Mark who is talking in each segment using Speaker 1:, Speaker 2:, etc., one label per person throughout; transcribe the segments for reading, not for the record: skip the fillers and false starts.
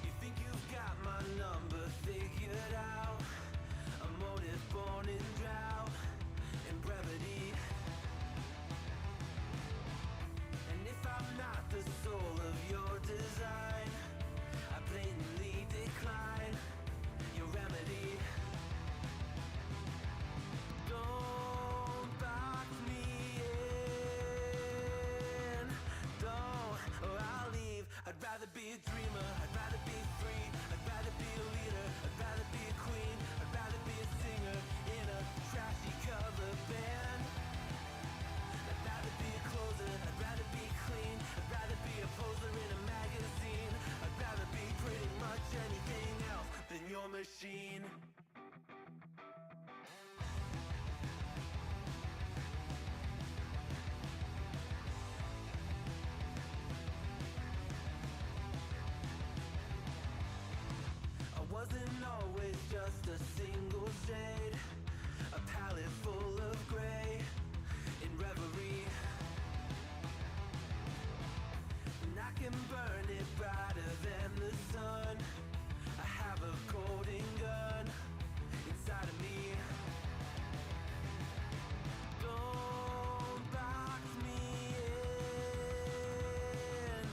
Speaker 1: You think you've got my number figured out? A motive born in drought and brevity. And if I'm not the soul of your design, I blatantly decline your remedy. Don't box me in, don't, or I'll leave. I'd rather be a dreamer, I'd rather be free, I'd rather be a leader, I'd rather be a queen, I'd rather be a singer in a trashy cover band. I'd rather be a closer, I'd rather be clean, I'd rather be a poser in a magazine, I'd rather be pretty much anything else than your machine. Wasn't always just a single shade, a palette full of gray in reverie. And I can burn it brighter than the sun. I have a golden gun inside of me. Don't box me in,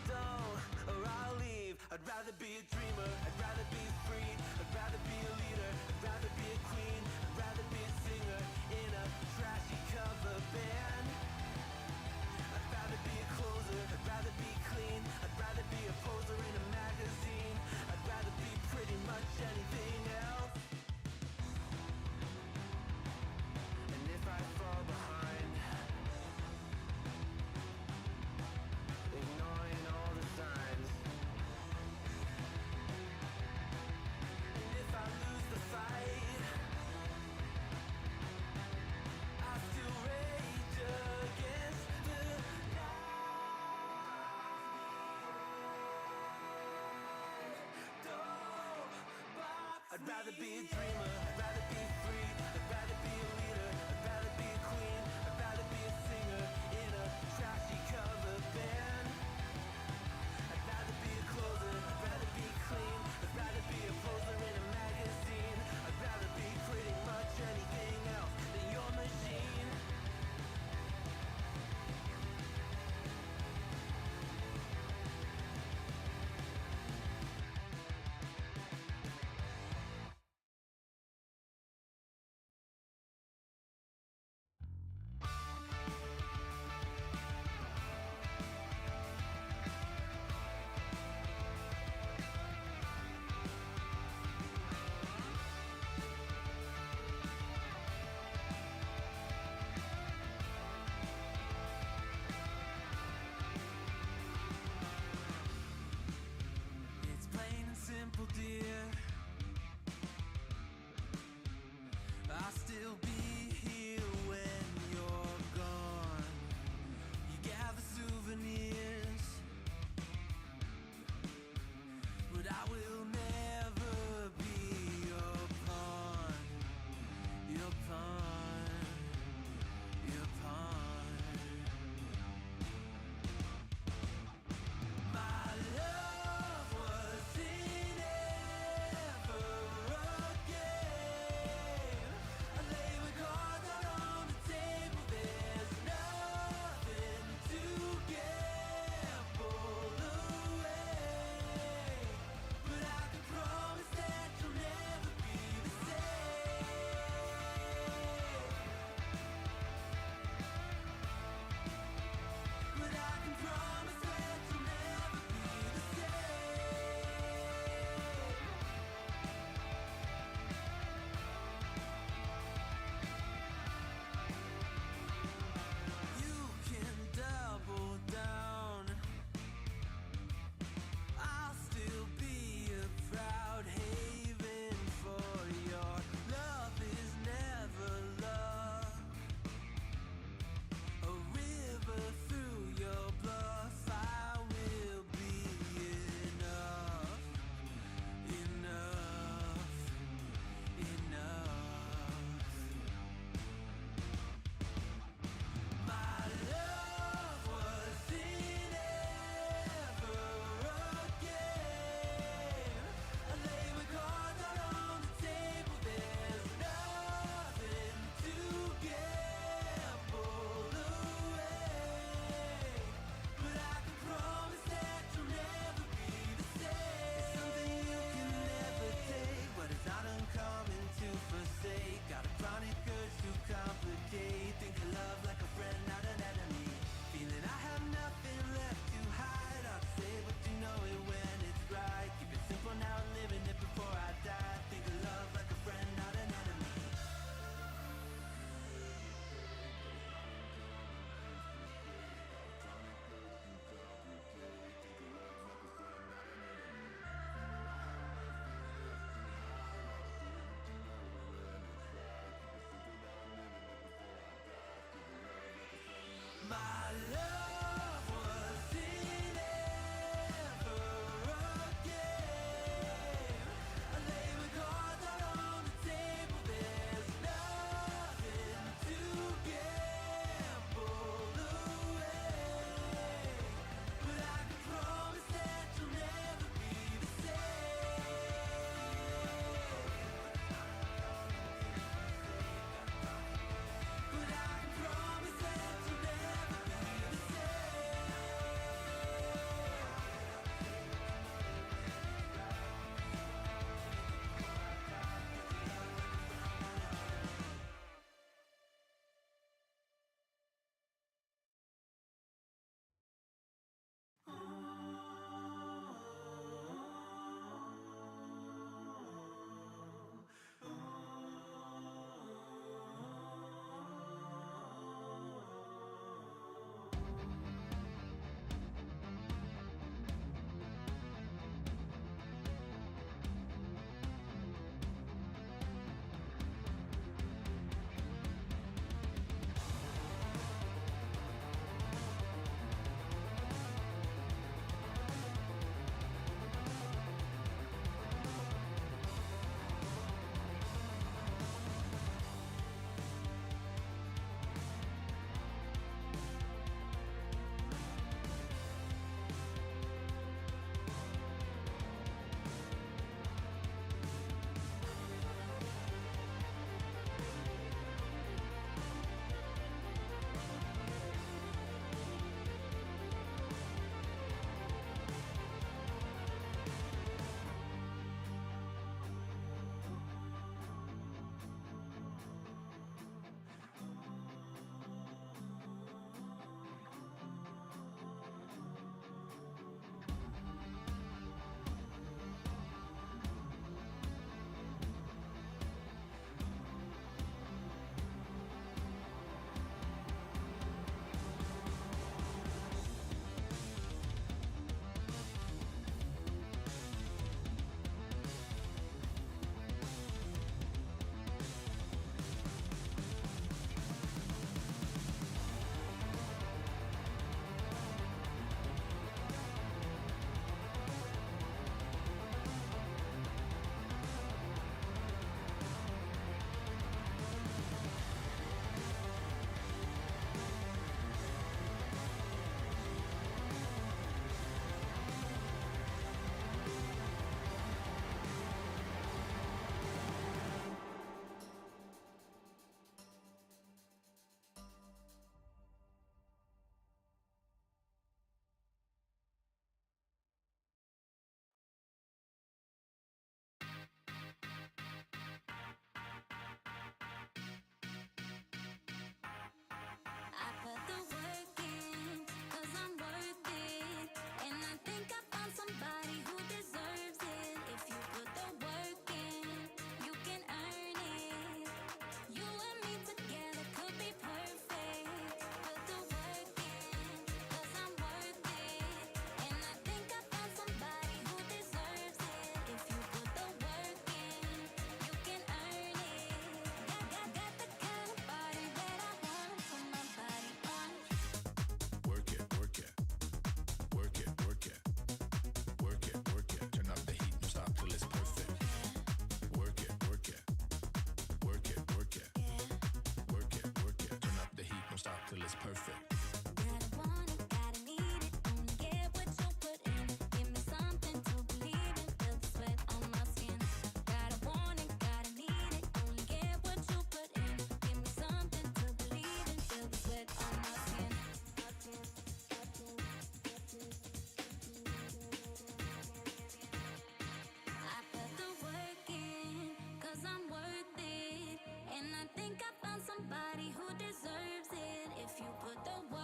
Speaker 1: don't, or I'll leave. I'd rather be a dreamer, I'd rather be free, I'd rather be a leader, I'd rather be a queen, I'd rather be a singer in a trashy cover band. I'd rather be a closer, I'd rather be clean, I'd rather be a poser in a magazine, I'd rather be pretty much anything else. And if I fall behind, ignoring all the signs, if I lose the fight, I still rage against the night. Don't box I'd rather be a dreamer, I'd rather be free, I'd rather be a leader, I'd rather be a queen, I'd rather be a singer in a trashy cover band. I'd rather be a closer, I'd rather be clean, I'd rather be a poser in a magazine, I'd rather be pretty much anything else than your machine. My love wasn't ever a game. I lay my cards out on the table. There's nothing to gamble away. But I can promise that you'll never be the same. But I can promise that you'll never be the same.
Speaker 2: I put the work in, 'cause I'm worth it. And I think I found somebody who deserves it. If you put the work in, you can earn it. You and me together could be perfect. Put the work in, 'cause I'm worth it. And I think I found somebody who deserves it. If you put the work in, you can earn it. Got the kind of body that I wanna put my body on.
Speaker 3: Work it, work it. Work it, work it. Work it, work it. Turn up the heat, don't stop till it's perfect. Work it, work it. Work it, work it. Work it, work it. Turn up the heat, don't stop till it's perfect.
Speaker 2: Gotta want it, gotta need it. Only get what you put in. Give me something to believe in. Feel the sweat on my skin. Gotta want it, gotta need it. Only get what you put in. Give me something to believe in. Feel the sweat on my skin. I put the work in, 'cause I'm worth it. And I think I found somebody who deserves it. If you put the work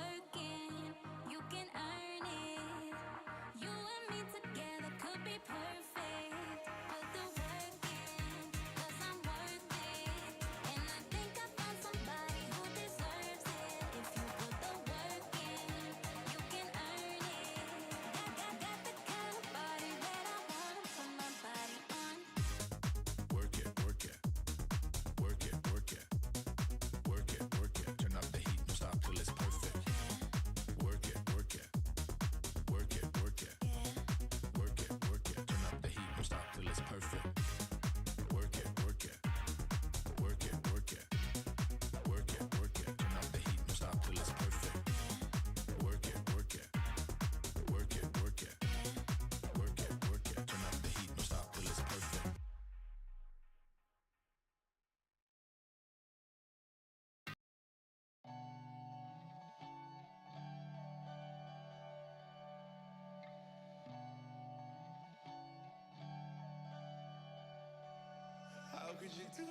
Speaker 1: could you do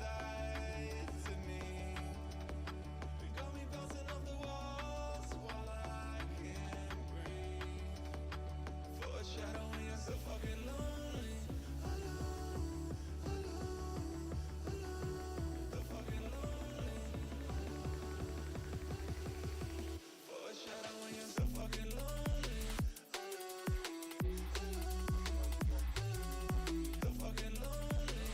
Speaker 1: that to me? You got me bouncing off the walls while I can't breathe. Foreshadowing you're so fucking lonely. Alone, alone, alone. So fucking lonely. Foreshadowing you're so fucking lonely. So fucking lonely. So fucking lonely.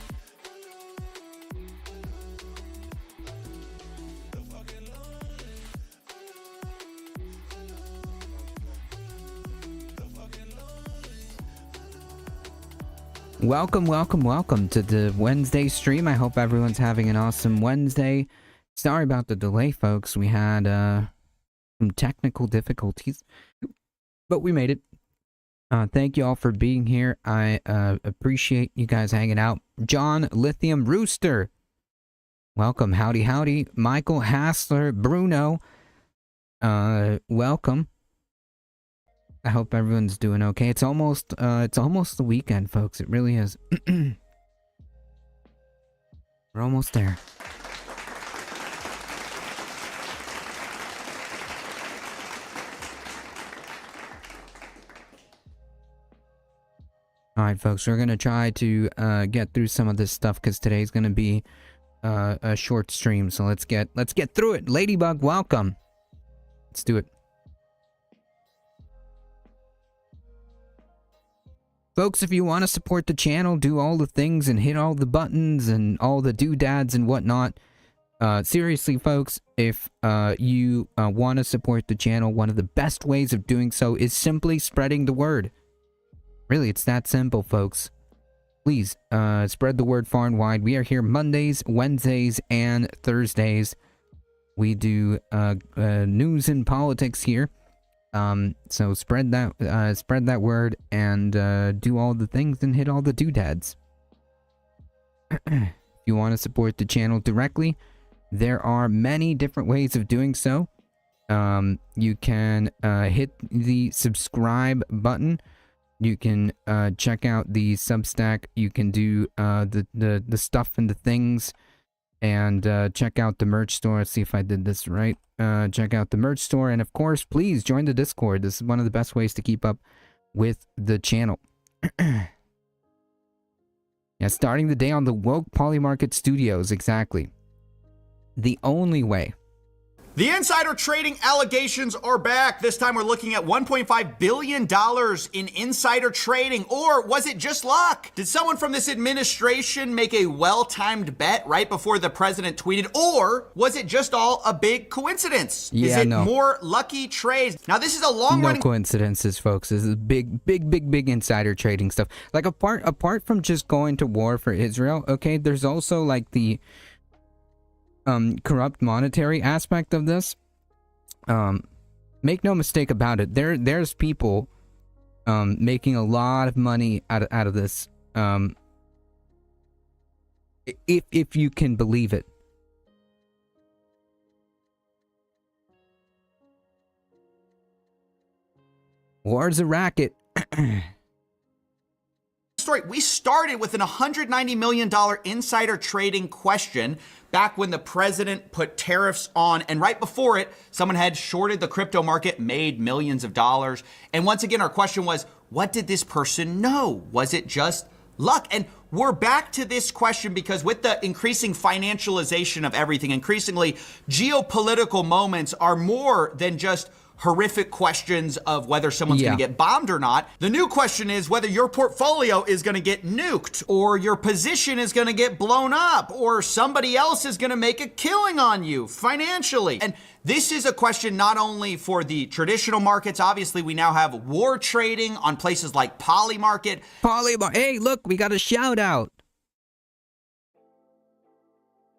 Speaker 1: So fucking lonely.
Speaker 4: Welcome to the Wednesday stream. I hope everyone's having an awesome Wednesday. Sorry about the delay, folks. We had some technical difficulties, but we made it. Thank you all for being here. I appreciate you guys hanging out. John Lithium Rooster, welcome. Howdy. Michael Hassler, Bruno, welcome. I hope everyone's doing okay. It's almost the weekend, folks. It really is. We're almost there. Alright, folks, we're gonna try to get through some of this stuff because today's gonna be a short stream. So let's get through it. Ladybug, welcome. Let's do it. Folks, if you want to support the channel, do all the things and hit all the buttons and all the doodads and whatnot. Seriously, folks, if you want to support the channel, one of the best ways of doing so is simply spreading the word. Really, it's that simple, folks. Please, spread the word far and wide. We are here Mondays, Wednesdays, and Thursdays. We do news and politics here. So spread that word and do all the things and hit all the doodads. If you want to support the channel directly, there are many different ways of doing so. You can hit the subscribe button. You can check out the Substack. You can do the stuff and the things, and check out the merch store. Let's see if I did this right. Check out the merch store, and of course, please join the Discord. This is one of the best ways to keep up with the channel. Yeah, starting the day on the Woke Polymarket Studios, exactly. The only way.
Speaker 5: The insider trading allegations are back. This time we're looking at $1.5 billion in insider trading. Or was it just luck? Did someone from this administration make a well-timed bet right before the president tweeted? Or was it just all a big coincidence?
Speaker 4: Yeah,
Speaker 5: Is it
Speaker 4: no.
Speaker 5: more lucky trades? Now this is a
Speaker 4: No
Speaker 5: long-running...
Speaker 4: coincidences, folks. This is big insider trading stuff. Like apart from just going to war for Israel, okay, there's also like the corrupt monetary aspect of this. Make no mistake about it. There's people making a lot of money out of this. If you can believe it. War's a racket.
Speaker 5: Story. We started with an $190 million insider trading question back when the president put tariffs on, and right before it, someone had shorted the crypto market, made millions of dollars. And once again, our question was, what did this person know? Was it just luck? And we're back to this question because with the increasing financialization of everything, increasingly geopolitical moments are more than just horrific questions of whether someone's going to get bombed or not. The new question is whether your portfolio is going to get nuked, or your position is going to get blown up, or somebody else is going to make a killing on you financially. And this is a question not only for the traditional markets. Obviously, we now have war trading on places like Polymarket.
Speaker 4: Hey, look, we got a shout out.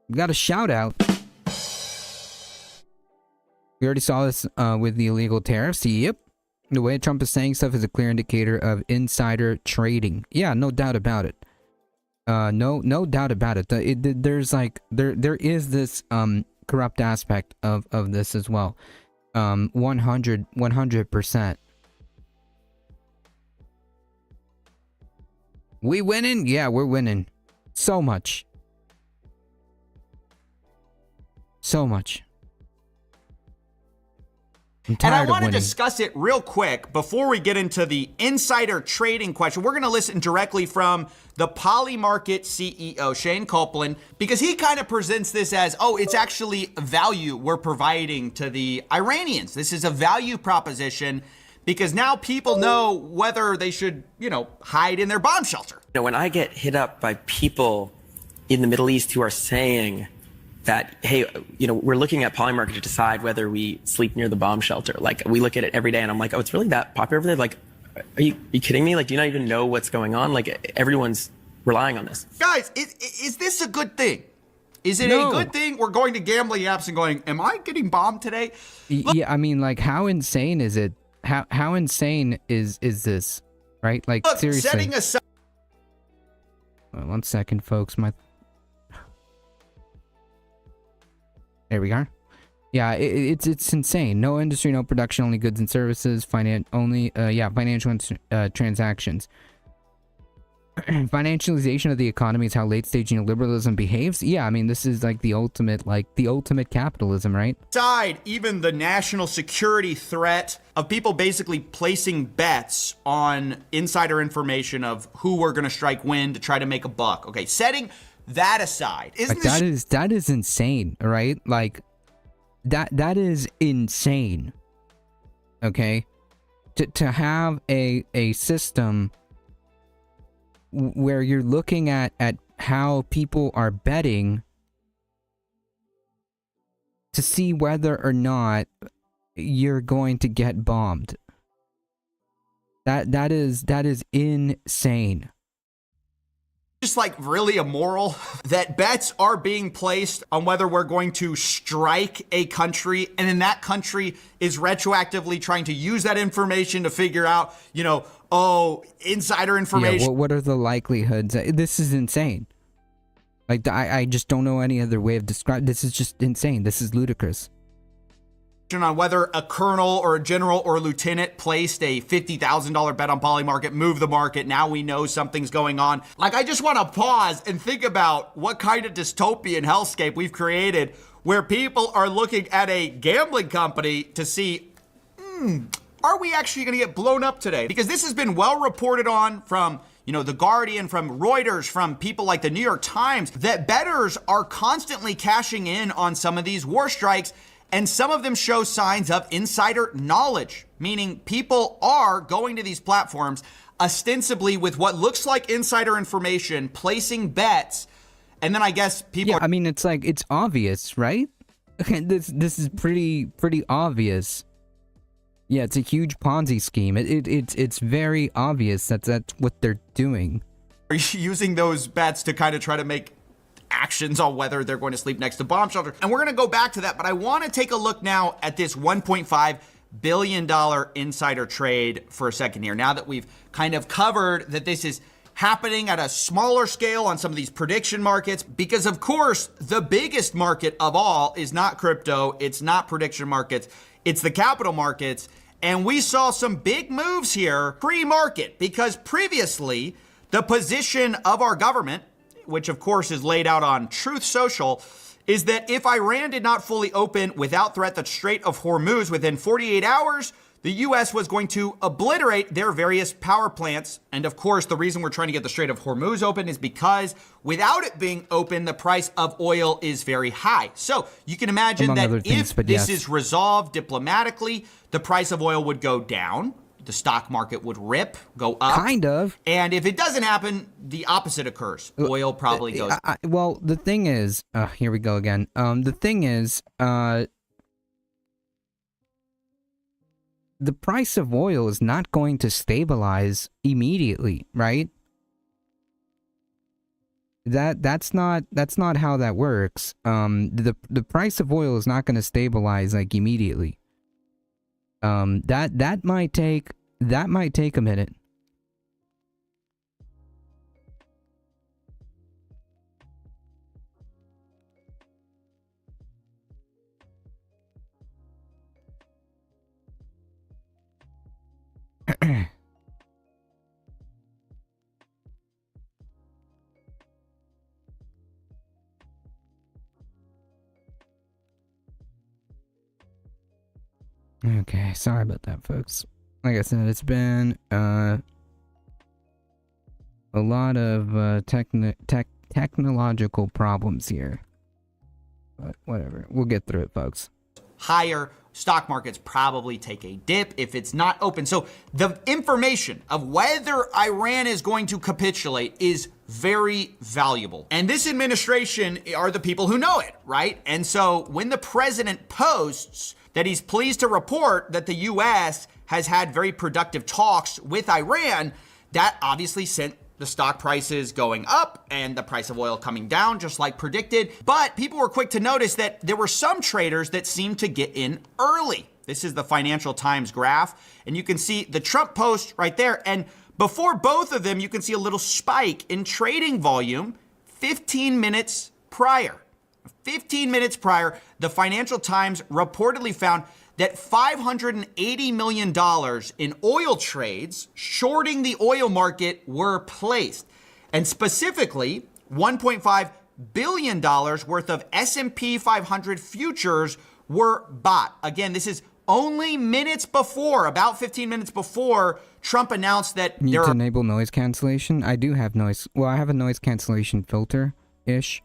Speaker 4: We got a shout out. We already saw this with the illegal tariffs. Yep. The way Trump is saying stuff is a clear indicator of insider trading. Yeah, no doubt about it. No doubt about it. There's like there is this corrupt aspect of this as well. 100%. We winning? Yeah, we're winning. So much. So much. I'm
Speaker 5: And
Speaker 4: tired
Speaker 5: I
Speaker 4: of
Speaker 5: want to
Speaker 4: winning.
Speaker 5: discuss it real quick before we get into the insider trading question. We're going to listen directly from the Polymarket CEO, Shane Copeland, because he kind of presents this as, oh, it's actually value we're providing to the Iranians. This is a value proposition because now people know whether they should, hide in their bomb shelter.
Speaker 6: When I get hit up by people in the Middle East who are saying that, hey, we're looking at Polymarket to decide whether we sleep near the bomb shelter. Like, we look at it every day, and I'm like, oh, it's really that popular over there? Like, are you kidding me? Like, do you not even know what's going on? Like, everyone's relying on this.
Speaker 5: Guys, is this a good thing? Is it
Speaker 4: No.
Speaker 5: a good thing we're going to gambling apps and going, am I getting bombed today?
Speaker 4: Yeah, I mean, like, how insane is it? How insane is this? Right? Like,
Speaker 5: Look,
Speaker 4: seriously.
Speaker 5: setting aside
Speaker 4: 1 second, folks. There we are. Yeah, it's insane. No industry, no production, only goods and services. Financial transactions. Financialization of the economy is how late-stage neoliberalism behaves. Yeah, I mean, this is like the ultimate capitalism, right?
Speaker 5: even the national security threat of people basically placing bets on insider information of who we're going to strike when to try to make a buck. Okay, setting that aside, isn't
Speaker 4: Like,
Speaker 5: this
Speaker 4: that is insane, right? Like, that is insane. Okay, to have a system where you're looking at how people are betting to see whether or not you're going to get bombed. That is insane.
Speaker 5: just like really immoral that bets are being placed on whether we're going to strike a country, and then that country is retroactively trying to use that information to figure out, insider information.
Speaker 4: Yeah, what are the likelihoods? This is insane. Like, I just don't know any other way of describing. This is just insane. This is ludicrous.
Speaker 5: On whether a colonel or a general or a lieutenant placed a $50,000 bet on Polymarket, moved the market. Now we know something's going on. Like, I just want to pause and think about what kind of dystopian hellscape we've created where people are looking at a gambling company to see, are we actually going to get blown up today? Because this has been well reported on from, The Guardian, from Reuters, from people like the New York Times, that bettors are constantly cashing in on some of these war strikes. And some of them show signs of insider knowledge, meaning people are going to these platforms ostensibly with what looks like insider information, placing bets. And then I guess people
Speaker 4: Yeah, I mean, it's like, it's obvious, right? This is pretty obvious. Yeah, it's a huge Ponzi scheme. It's very obvious that's what they're doing.
Speaker 5: are using those bets to kind of try to make actions on whether they're going to sleep next to bomb shelter. And we're going to go back to that, but I want to take a look now at this $1.5 billion insider trade for a second here. Now that we've kind of covered that this is happening at a smaller scale on some of these prediction markets, because of course, the biggest market of all is not crypto, it's not prediction markets, it's the capital markets. And we saw some big moves here pre-market, because previously the position of our government, which of course is laid out on Truth Social, is that if Iran did not fully open without threat the Strait of Hormuz within 48 hours, the U.S. was going to obliterate their various power plants. And of course, the reason we're trying to get the Strait of Hormuz open is because without it being open, the price of oil is very high. So you can imagine
Speaker 4: Among
Speaker 5: that
Speaker 4: other things,
Speaker 5: if
Speaker 4: but
Speaker 5: this
Speaker 4: yes.
Speaker 5: is resolved diplomatically, the price of oil would go down. The stock market would rip, go up.
Speaker 4: Kind of.
Speaker 5: And if it doesn't happen, the opposite occurs. Oil probably goes.
Speaker 4: Well, the thing is, here we go again. The thing is, the price of oil is not going to stabilize immediately, right? That's not how that works. The price of oil is not going to stabilize like immediately. That might take a minute. Okay, sorry about that, folks. Like I said, it's been a lot of technological problems here. But whatever, we'll get through it, folks.
Speaker 5: Higher, stock markets probably take a dip if it's not open. So the information of whether Iran is going to capitulate is very valuable. And this administration are the people who know it, right? And so when the president posts that he's pleased to report that the U.S. has had very productive talks with Iran, that obviously sent the stock prices going up and the price of oil coming down, just like predicted. But people were quick to notice that there were some traders that seemed to get in early. This is the Financial Times graph, and you can see the Trump post right there. And before both of them, you can see a little spike in trading volume 15 minutes prior. 15 minutes prior, the Financial Times reportedly found that $580 million in oil trades shorting the oil market were placed. And specifically, $1.5 billion worth of S&P 500 futures were bought. Again, this is only minutes before, about 15 minutes before Trump announced that
Speaker 4: Need to enable noise cancellation. I do have noise. Well, I have a noise cancellation filter-ish.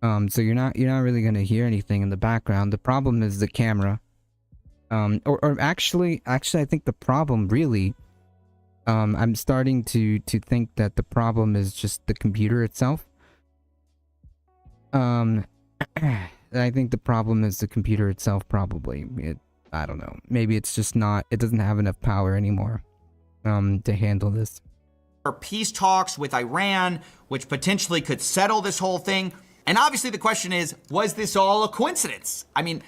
Speaker 4: So you're not really gonna hear anything in the background. The problem is the camera. Or actually, I think the problem really, I'm starting to think that the problem is just the computer itself. I think the problem is the computer itself, probably. I don't know. Maybe it's just not, it doesn't have enough power anymore, to handle this.
Speaker 5: Peace talks with Iran, which potentially could settle this whole thing. And obviously the question is, was this all a coincidence? I mean,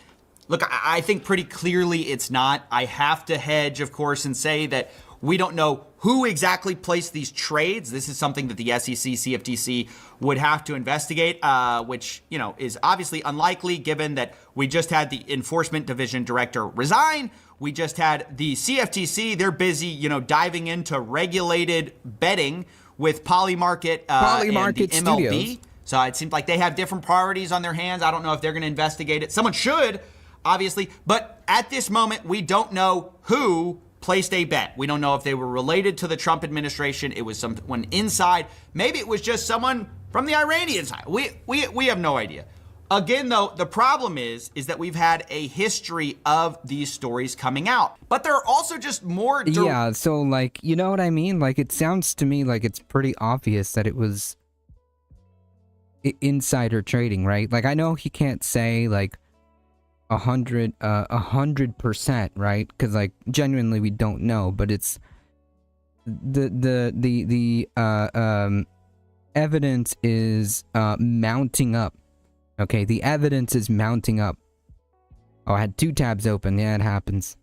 Speaker 5: look, I think pretty clearly it's not. I have to hedge, of course, and say that we don't know who exactly placed these trades. This is something that the SEC, CFTC would have to investigate, which, is obviously unlikely given that we just had the Enforcement Division Director resign. We just had the CFTC. They're busy, diving into regulated betting with Polymarket, and the MLB.
Speaker 4: Studios.
Speaker 5: So it seems like they have different priorities on their hands. I don't know if they're going to investigate it. Someone should, obviously. But at this moment, we don't know who placed a bet. We don't know if they were related to the Trump administration. It was someone inside. Maybe it was just someone from the Iranian side. We have no idea. Again, though, the problem is that we've had a history of these stories coming out. But there are also just more...
Speaker 4: Yeah, so, you know what I mean? It sounds to me like it's pretty obvious that it was insider trading, right? I know he can't say, 100%, right? Because genuinely we don't know, but it's the evidence is mounting up. Okay, the evidence is mounting up. Oh, I had two tabs open. Yeah, it happens.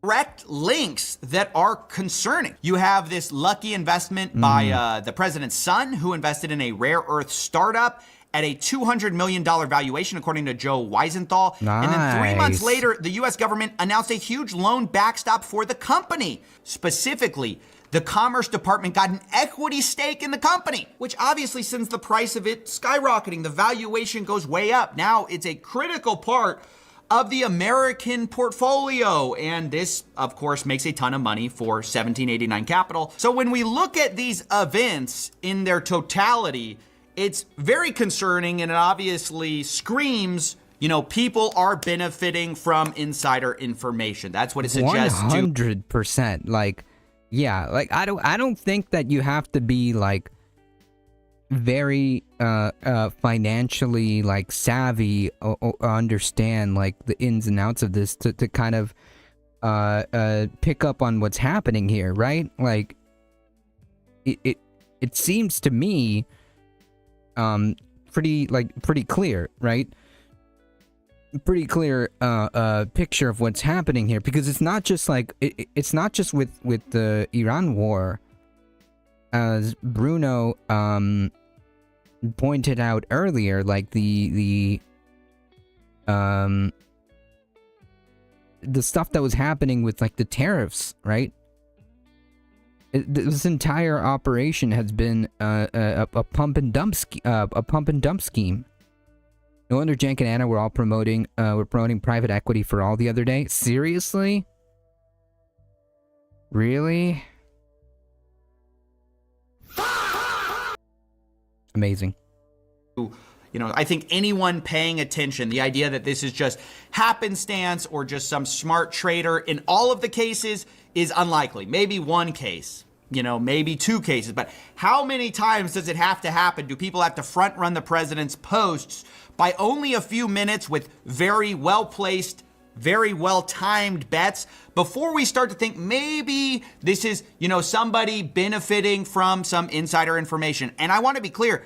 Speaker 5: Direct links that are concerning. You have this lucky investment by the president's son, who invested in a rare earth startup at a $200 million valuation, according to Joe Weisenthal.
Speaker 4: Nice.
Speaker 5: And then 3 months later, the U.S. government announced a huge loan backstop for the company. Specifically, the Commerce Department got an equity stake in the company, which obviously sends the price of it skyrocketing. The valuation goes way up. Now it's a critical part of the American portfolio. And this, of course, makes a ton of money for 1789 Capital. So when we look at these events in their totality, it's very concerning, and it obviously screams, people are benefiting from insider information. That's what it suggests.
Speaker 4: 100%. Yeah, I don't think that you have to be very financially savvy or understand the ins and outs of this to kind of pick up on what's happening here, right? It seems to me pretty clear, right? Pretty clear picture of what's happening here, because it's not just it's not just with the Iran war, as Bruno pointed out earlier, the stuff that was happening with the tariffs, right? This entire operation has been a pump and dump scheme. No wonder Jenk and Anna were all promoting private equity for all the other day. Seriously? Really? Amazing.
Speaker 5: You know, I think anyone paying attention, the idea that this is just happenstance or just some smart trader in all of the cases is unlikely. Maybe one case, you know, maybe two cases. But how many times does it have to happen? Do people have to front run the president's posts by only a few minutes with very well-placed, very well-timed bets before we start to think maybe this is, you know, somebody benefiting from some insider information? And I want to be clear,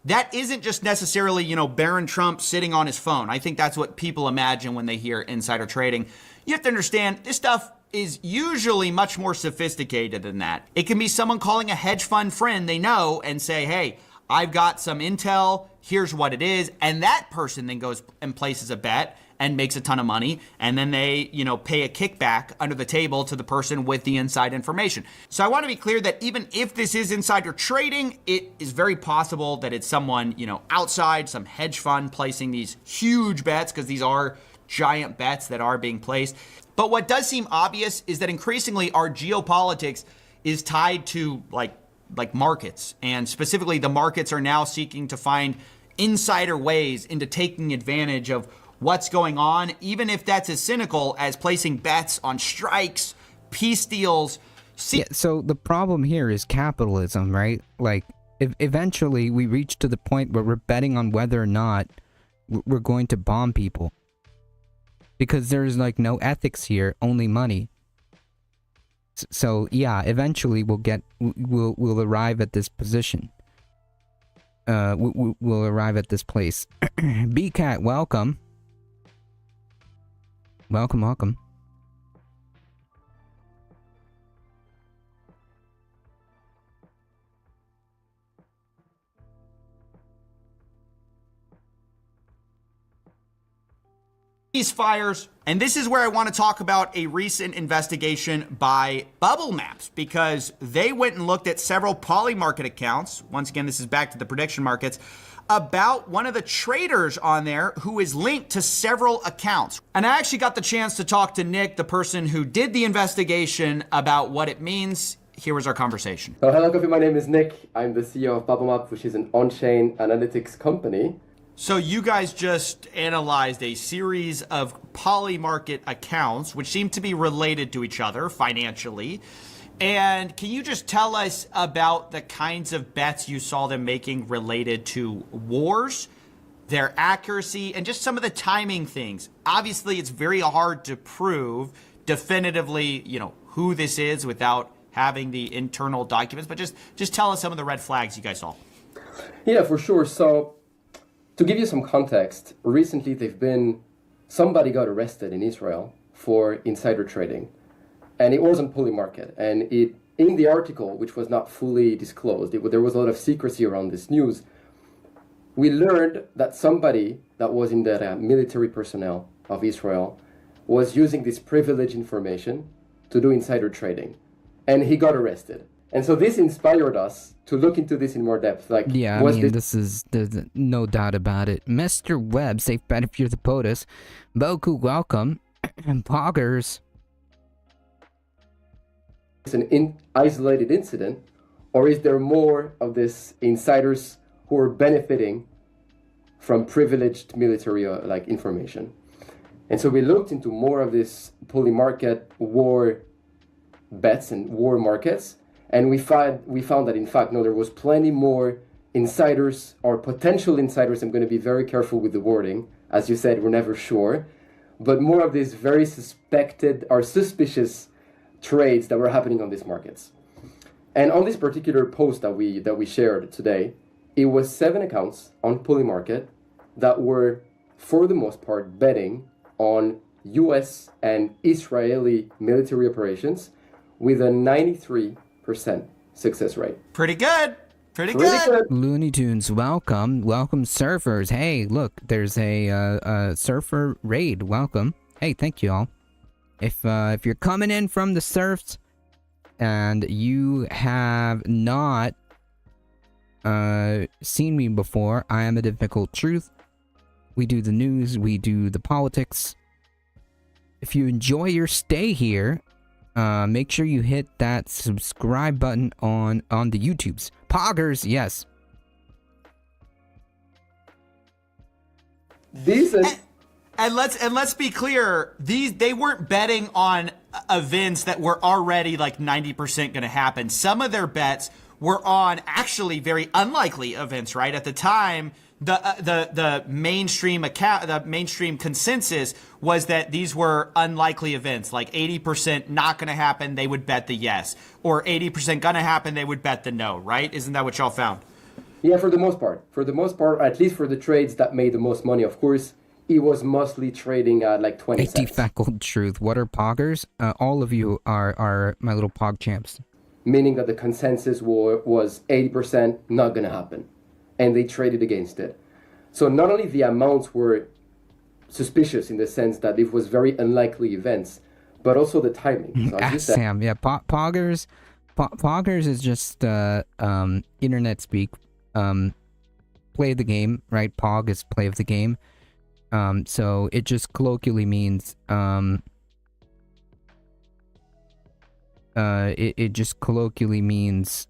Speaker 5: that isn't just necessarily, you know, Barron Trump sitting on his phone. I think that's what people imagine when they hear insider trading. You have to understand, this stuff is usually much more sophisticated than that. It can be someone calling a hedge fund friend they know and say, hey, I've got some intel, here's what it is. And that person then goes and places a bet and makes a ton of money. And then they, you know, pay a kickback under the table to the person with the inside information. So I want to be clear that even if this is insider trading, it is very possible that it's someone, you know, outside, some hedge fund placing these huge bets, because these are giant bets that are being placed. But what does seem obvious is that increasingly our geopolitics is tied to like markets, and specifically the markets are now seeking to find insider ways into taking advantage of what's going on, even if that's as cynical as placing bets on strikes, peace deals.
Speaker 4: Yeah, so the problem here is capitalism, right? Like, eventually we reach to the point where we're betting on whether or not we're going to bomb people. Because there's like no ethics here, only money. So yeah, eventually we'll arrive at this position. We'll arrive at this place. BCat, welcome. Welcome.
Speaker 5: These fires, and this is where I want to talk about a recent investigation by Bubble Maps, because they went and looked at several Polymarket accounts. Once again, this is back to the prediction markets, about one of the traders on there who is linked to several accounts. And I actually got the chance to talk to Nick, the person who did the investigation, about what it means. Here was our conversation.
Speaker 7: So hello, Coffee. My name is Nick. I'm the CEO of BubbleMap, which is an on-chain analytics company.
Speaker 5: So you guys just analyzed a series of Polymarket accounts, which seem to be related to each other financially. And can you just tell us about the kinds of bets you saw them making related to wars, their accuracy, and just some of the timing things? Obviously, it's very hard to prove definitively, you know, who this is without having the internal documents, but just tell us some of the red flags you guys saw.
Speaker 7: Yeah, for sure. So to give you some context, recently somebody got arrested in Israel for insider trading. And it was on Polymarket. And in the article, which was not fully disclosed, there was a lot of secrecy around this news. We learned that somebody that was in the military personnel of Israel was using this privileged information to do insider trading. And he got arrested. And so this inspired us to look into this in more depth. Like,
Speaker 4: yeah, I mean, there's no doubt about it. Mr. Webb, safe bet if you're the POTUS. Boku, welcome. And Poggers.
Speaker 7: It's an isolated incident, or is there more of this insiders who are benefiting from privileged military information? And so we looked into more of this Polymarket war bets and war markets. And we found that, in fact, no, there was plenty more insiders or potential insiders. I'm going to be very careful with the wording. As you said, we're never sure. But more of these very suspected or suspicious trades that were happening on these markets. And on this particular post that we shared today, it was 7 accounts on Polymarket that were, for the most part, betting on US and Israeli military operations with a 93% success rate.
Speaker 5: Pretty good. Pretty good.
Speaker 4: Looney Tunes, welcome. Welcome, surfers. Hey, look, there's a surfer raid. Welcome. Hey, thank you all. If you're coming in from the surfs and you have not seen me before, I am a difficult truth. We do the news, we do the politics. If you enjoy your stay here, make sure you hit that subscribe button on the YouTubes. Poggers, yes.
Speaker 7: Decent.
Speaker 5: And let's be clear, they weren't betting on events that were already like 90% going to happen. Some of their bets were on actually very unlikely events, right? At the time, the mainstream consensus was that these were unlikely events, like 80% not going to happen, they would bet the yes, or 80% going to happen, they would bet the no, right? Isn't that what y'all found?
Speaker 7: Yeah, for the most part. For the most part, at least for the trades that made the most money, of course, it was mostly trading at like 20
Speaker 4: A
Speaker 7: cents.
Speaker 4: defackled truth. What are poggers? All of you are my little pog champs.
Speaker 7: Meaning that the consensus was 80% not going to happen. And they traded against it. So not only the amounts were suspicious in the sense that it was very unlikely events, but also the timing. So as you said,
Speaker 4: Sam, yeah, poggers is just internet speak. Play the game, right? Pog is play of the game. So it just colloquially means it just colloquially means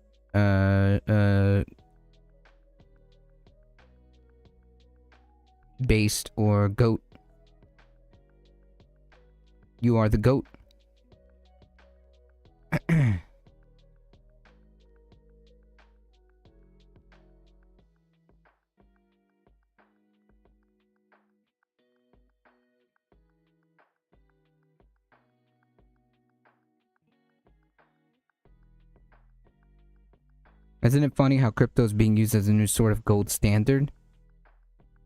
Speaker 4: based or goat. You are the goat. Isn't it funny how crypto is being used as a new sort of gold standard?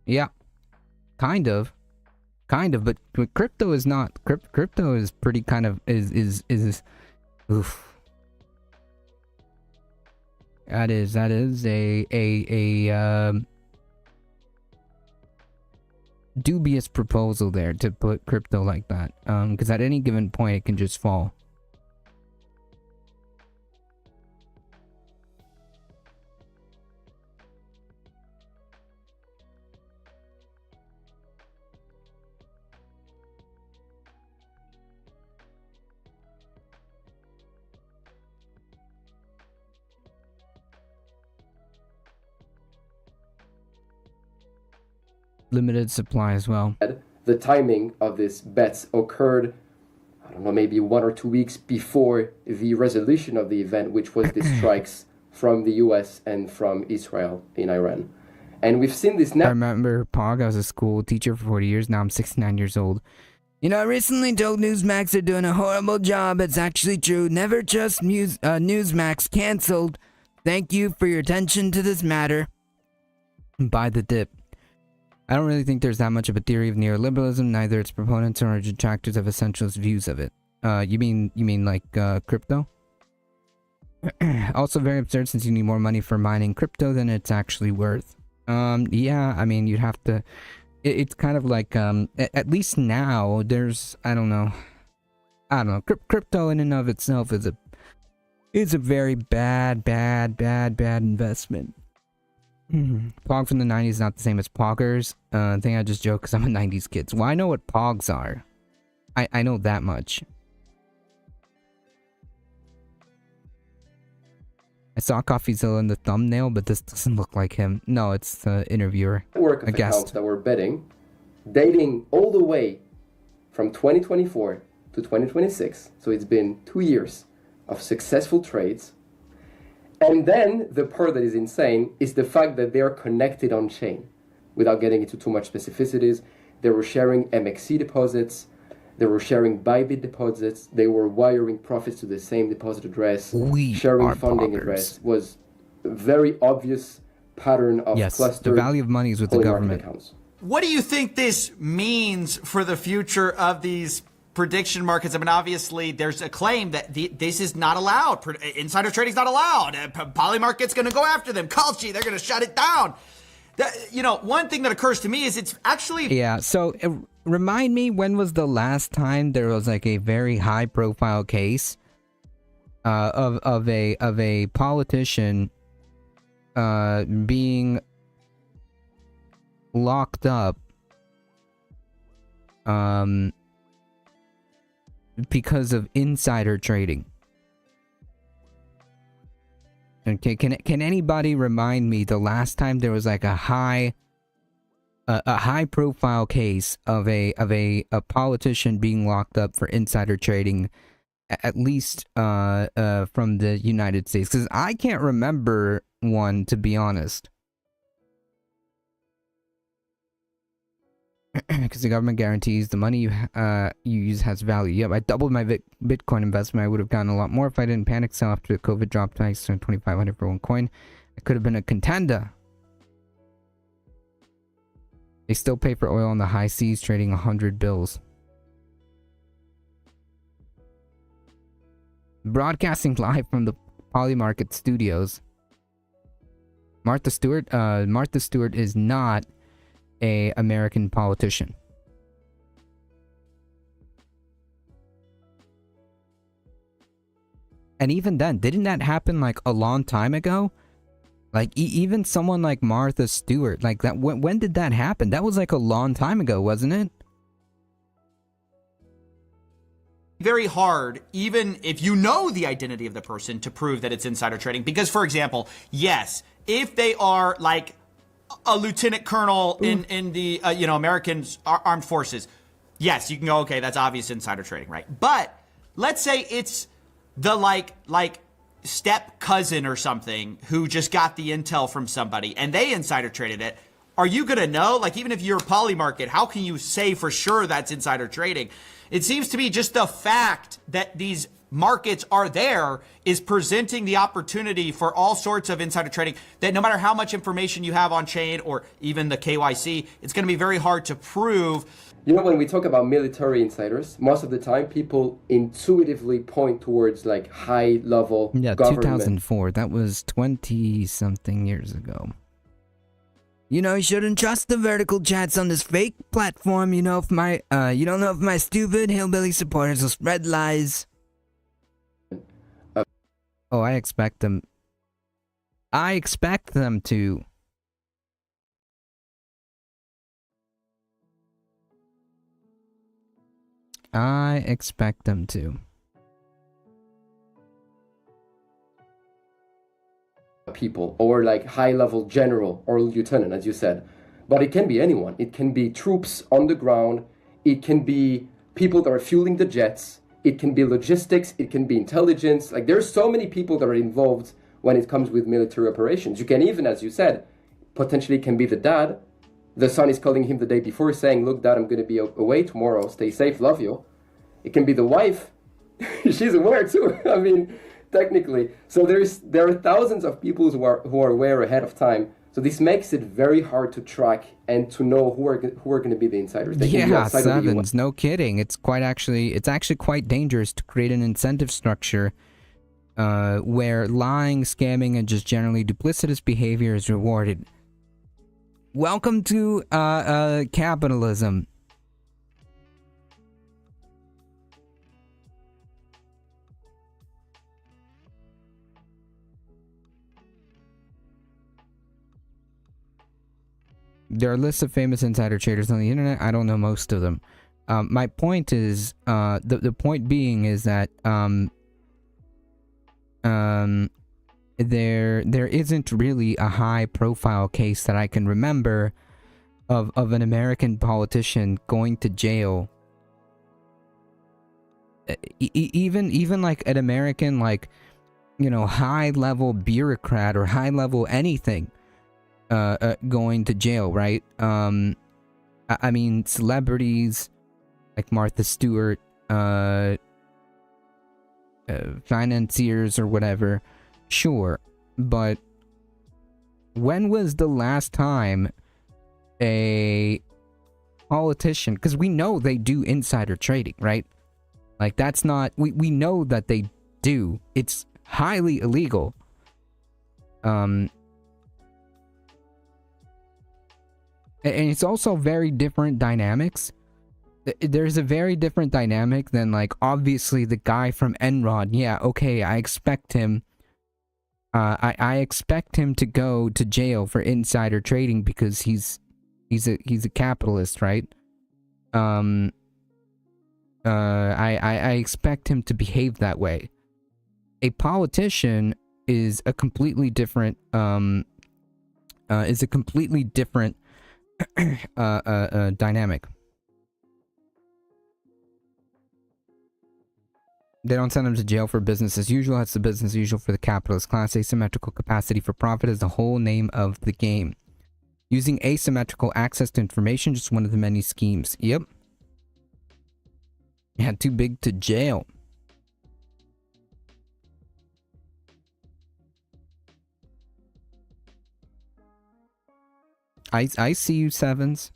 Speaker 4: Yeah, kind of, but crypto is not. Crypto is pretty kind of is oof. That is a dubious proposal there to put crypto like that. Because at any given point it can just fall. Limited supply as well.
Speaker 7: the timing of these bets occurred, I don't know, maybe 1 or 2 weeks before the resolution of the event, which was the strikes from the US and from Israel in Iran. And we've seen this now.
Speaker 4: I remember Pog, I was a school teacher for 40 years. Now I'm 69 years old. You know, I recently told Newsmax they're doing a horrible job. It's actually true. Never trust Newsmax. Cancelled. Thank you for your attention to this matter. Buy the dip. I don't really think there's that much of a theory of neoliberalism. Neither its proponents nor detractors have essentialist views of it. You mean like crypto? Also very absurd since you need more money for mining crypto than it's actually worth. Yeah, I mean, you'd have to... It's kind of like, at least now, there's, I don't know. Crypto in and of itself is a very bad investment. Pog from the 90s is not the same as Poggers. I think I just joke because I'm a 90s kid. Well, I know what Pogs are. I know that much. I saw CoffeeZilla in the thumbnail, but this doesn't look like him. No, it's the interviewer.
Speaker 7: Network of
Speaker 4: A guest.
Speaker 7: accounts that were betting, dating all the way from 2024 to 2026. So it's been 2 years of successful trades. And then the part that is insane is the fact that they are connected on chain. Without getting into too much specificities, they were sharing MXC deposits, they were sharing Bybit deposits, they were wiring profits to the same deposit address,
Speaker 4: We
Speaker 7: sharing
Speaker 4: are
Speaker 7: funding
Speaker 4: bloggers.
Speaker 7: address was a very obvious pattern of
Speaker 4: Yes,
Speaker 7: clustered
Speaker 4: the value of money is with the
Speaker 7: poly market
Speaker 4: government.
Speaker 7: accounts.
Speaker 5: What do you think this means for the future of these prediction markets? I mean, obviously, there's a claim that this is not allowed. Insider trading is not allowed. Polymarket's going to go after them. Kalshi, they're going to shut it down. One thing that occurs to me is it's actually...
Speaker 4: Yeah, so remind me, when was the last time there was like a very high profile case of a politician being locked up because of insider trading. Okay, can anybody remind me the last time there was like a high profile case of a politician being locked up for insider trading, at least from the United States? Because I can't remember one, to be honest. Because the government guarantees the money you use has value. Yep, I doubled my Bitcoin investment. I would have gotten a lot more if I didn't panic sell after the COVID dropped twice to 2,500 for one coin. I could have been a contender. They still pay for oil on the high seas, trading 100 bills. Broadcasting live from the Polymarket Studios. Martha Stewart is not a American politician. And even then, didn't that happen like a long time ago? Like even someone like Martha Stewart, like that. When did that happen? That was like a long time ago, wasn't it?
Speaker 5: Very hard, even if you know the identity of the person, to prove that it's insider trading. Because, for example, yes, if they are like a lieutenant colonel in the American armed forces, yes, you can go, okay, that's obvious insider trading, right? But let's say it's the like step cousin or something who just got the intel from somebody and they insider traded it. Are you gonna know? Like, even if you're Polymarket, how can you say for sure that's insider trading? It seems to be just the fact that these markets are there is presenting the opportunity for all sorts of insider trading, that no matter how much information you have on chain or even the KYC, it's going to be very hard to prove.
Speaker 7: You know, when we talk about military insiders, most of the time people intuitively point towards like high level government.
Speaker 4: 2004. That was 20 something years ago. You know, you shouldn't trust the vertical chats on this fake platform. You know, if you don't know if my stupid hillbilly supporters will spread lies. Oh, I expect them. I expect them to. I expect them to.
Speaker 7: People, or like high level general or lieutenant, as you said. But it can be anyone. It can be troops on the ground. It can be people that are fueling the jets. It can be logistics, it can be intelligence. Like, there's so many people that are involved when it comes with military operations. You can even, as you said, potentially can be the dad. The son is calling him the day before saying, look, dad, I'm going to be away tomorrow. Stay safe, love you. It can be the wife. She's aware too. I mean, technically. So there are thousands of people who are aware ahead of time. So this makes it very hard to track and to know who are going to be the insiders. They can be outside of the
Speaker 4: Sevens, no kidding. It's actually quite dangerous to create an incentive structure where lying, scamming, and just generally duplicitous behavior is rewarded. Welcome to capitalism. There are lists of famous insider traders on the internet. I don't know most of them. My point is, the point being is that there isn't really a high profile case that I can remember of an American politician going to jail. Even like an American, like, you know, high level bureaucrat or high level anything going to jail, right? I mean, celebrities like Martha Stewart, financiers or whatever, sure, but when was the last time a politician, because we know they do insider trading, right? Like, that's not, we know that they do. It's highly illegal. And it's also very different dynamics. There's a very different dynamic than, like, obviously the guy from Enron. Yeah, okay, I expect him. I expect him to go to jail for insider trading because he's a capitalist, right? I expect him to behave that way. A politician is a completely different dynamic. They don't send them to jail for business as usual. That's the business as usual for the capitalist class. Asymmetrical capacity for profit is the whole name of the game. Using asymmetrical access to information, just one of the many schemes. Yep. Yeah, too big to jail. I see you, Sevens.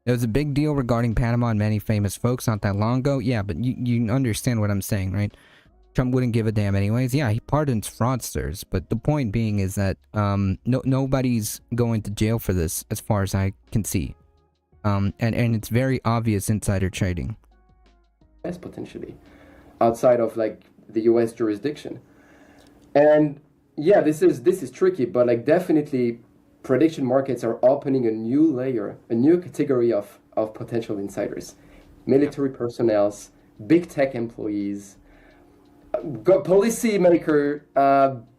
Speaker 4: There was a big deal regarding Panama and many famous folks not that long ago. Yeah, but you understand what I'm saying, right? Trump wouldn't give a damn anyways. Yeah, he pardons fraudsters, but the point being is that nobody's going to jail for this as far as I can see. And it's very obvious insider trading.
Speaker 7: Yes, potentially. Outside of like the US jurisdiction. And yeah, this is tricky, but like definitely prediction markets are opening a new layer, a new category of potential insiders. Military personnels, big tech employees, policy maker,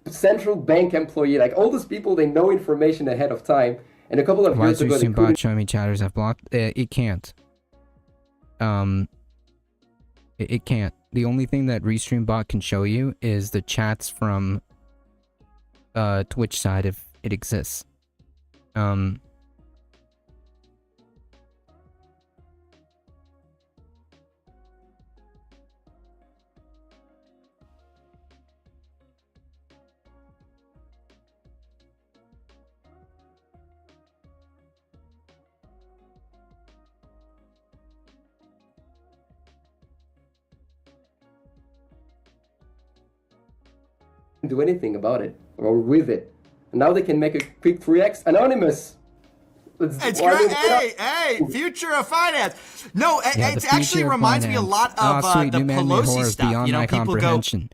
Speaker 7: central bank employee, like all those people, they know information ahead of time. And a couple of years ago,
Speaker 4: Restream bot showing me chatters I've blocked? It can't. It can't. The only thing that Restream bot can show you is the chats from Twitch side if it exists.
Speaker 7: Do anything about it or with it. And now they can make a quick 3x anonymous.
Speaker 5: It's great. Hey, future of finance. No,
Speaker 4: Yeah,
Speaker 5: it actually reminds me a lot of
Speaker 4: sweet,
Speaker 5: the
Speaker 4: new man, new
Speaker 5: Pelosi
Speaker 4: horror is
Speaker 5: stuff.
Speaker 4: beyond
Speaker 5: You know,
Speaker 4: my
Speaker 5: people go,
Speaker 4: comprehension.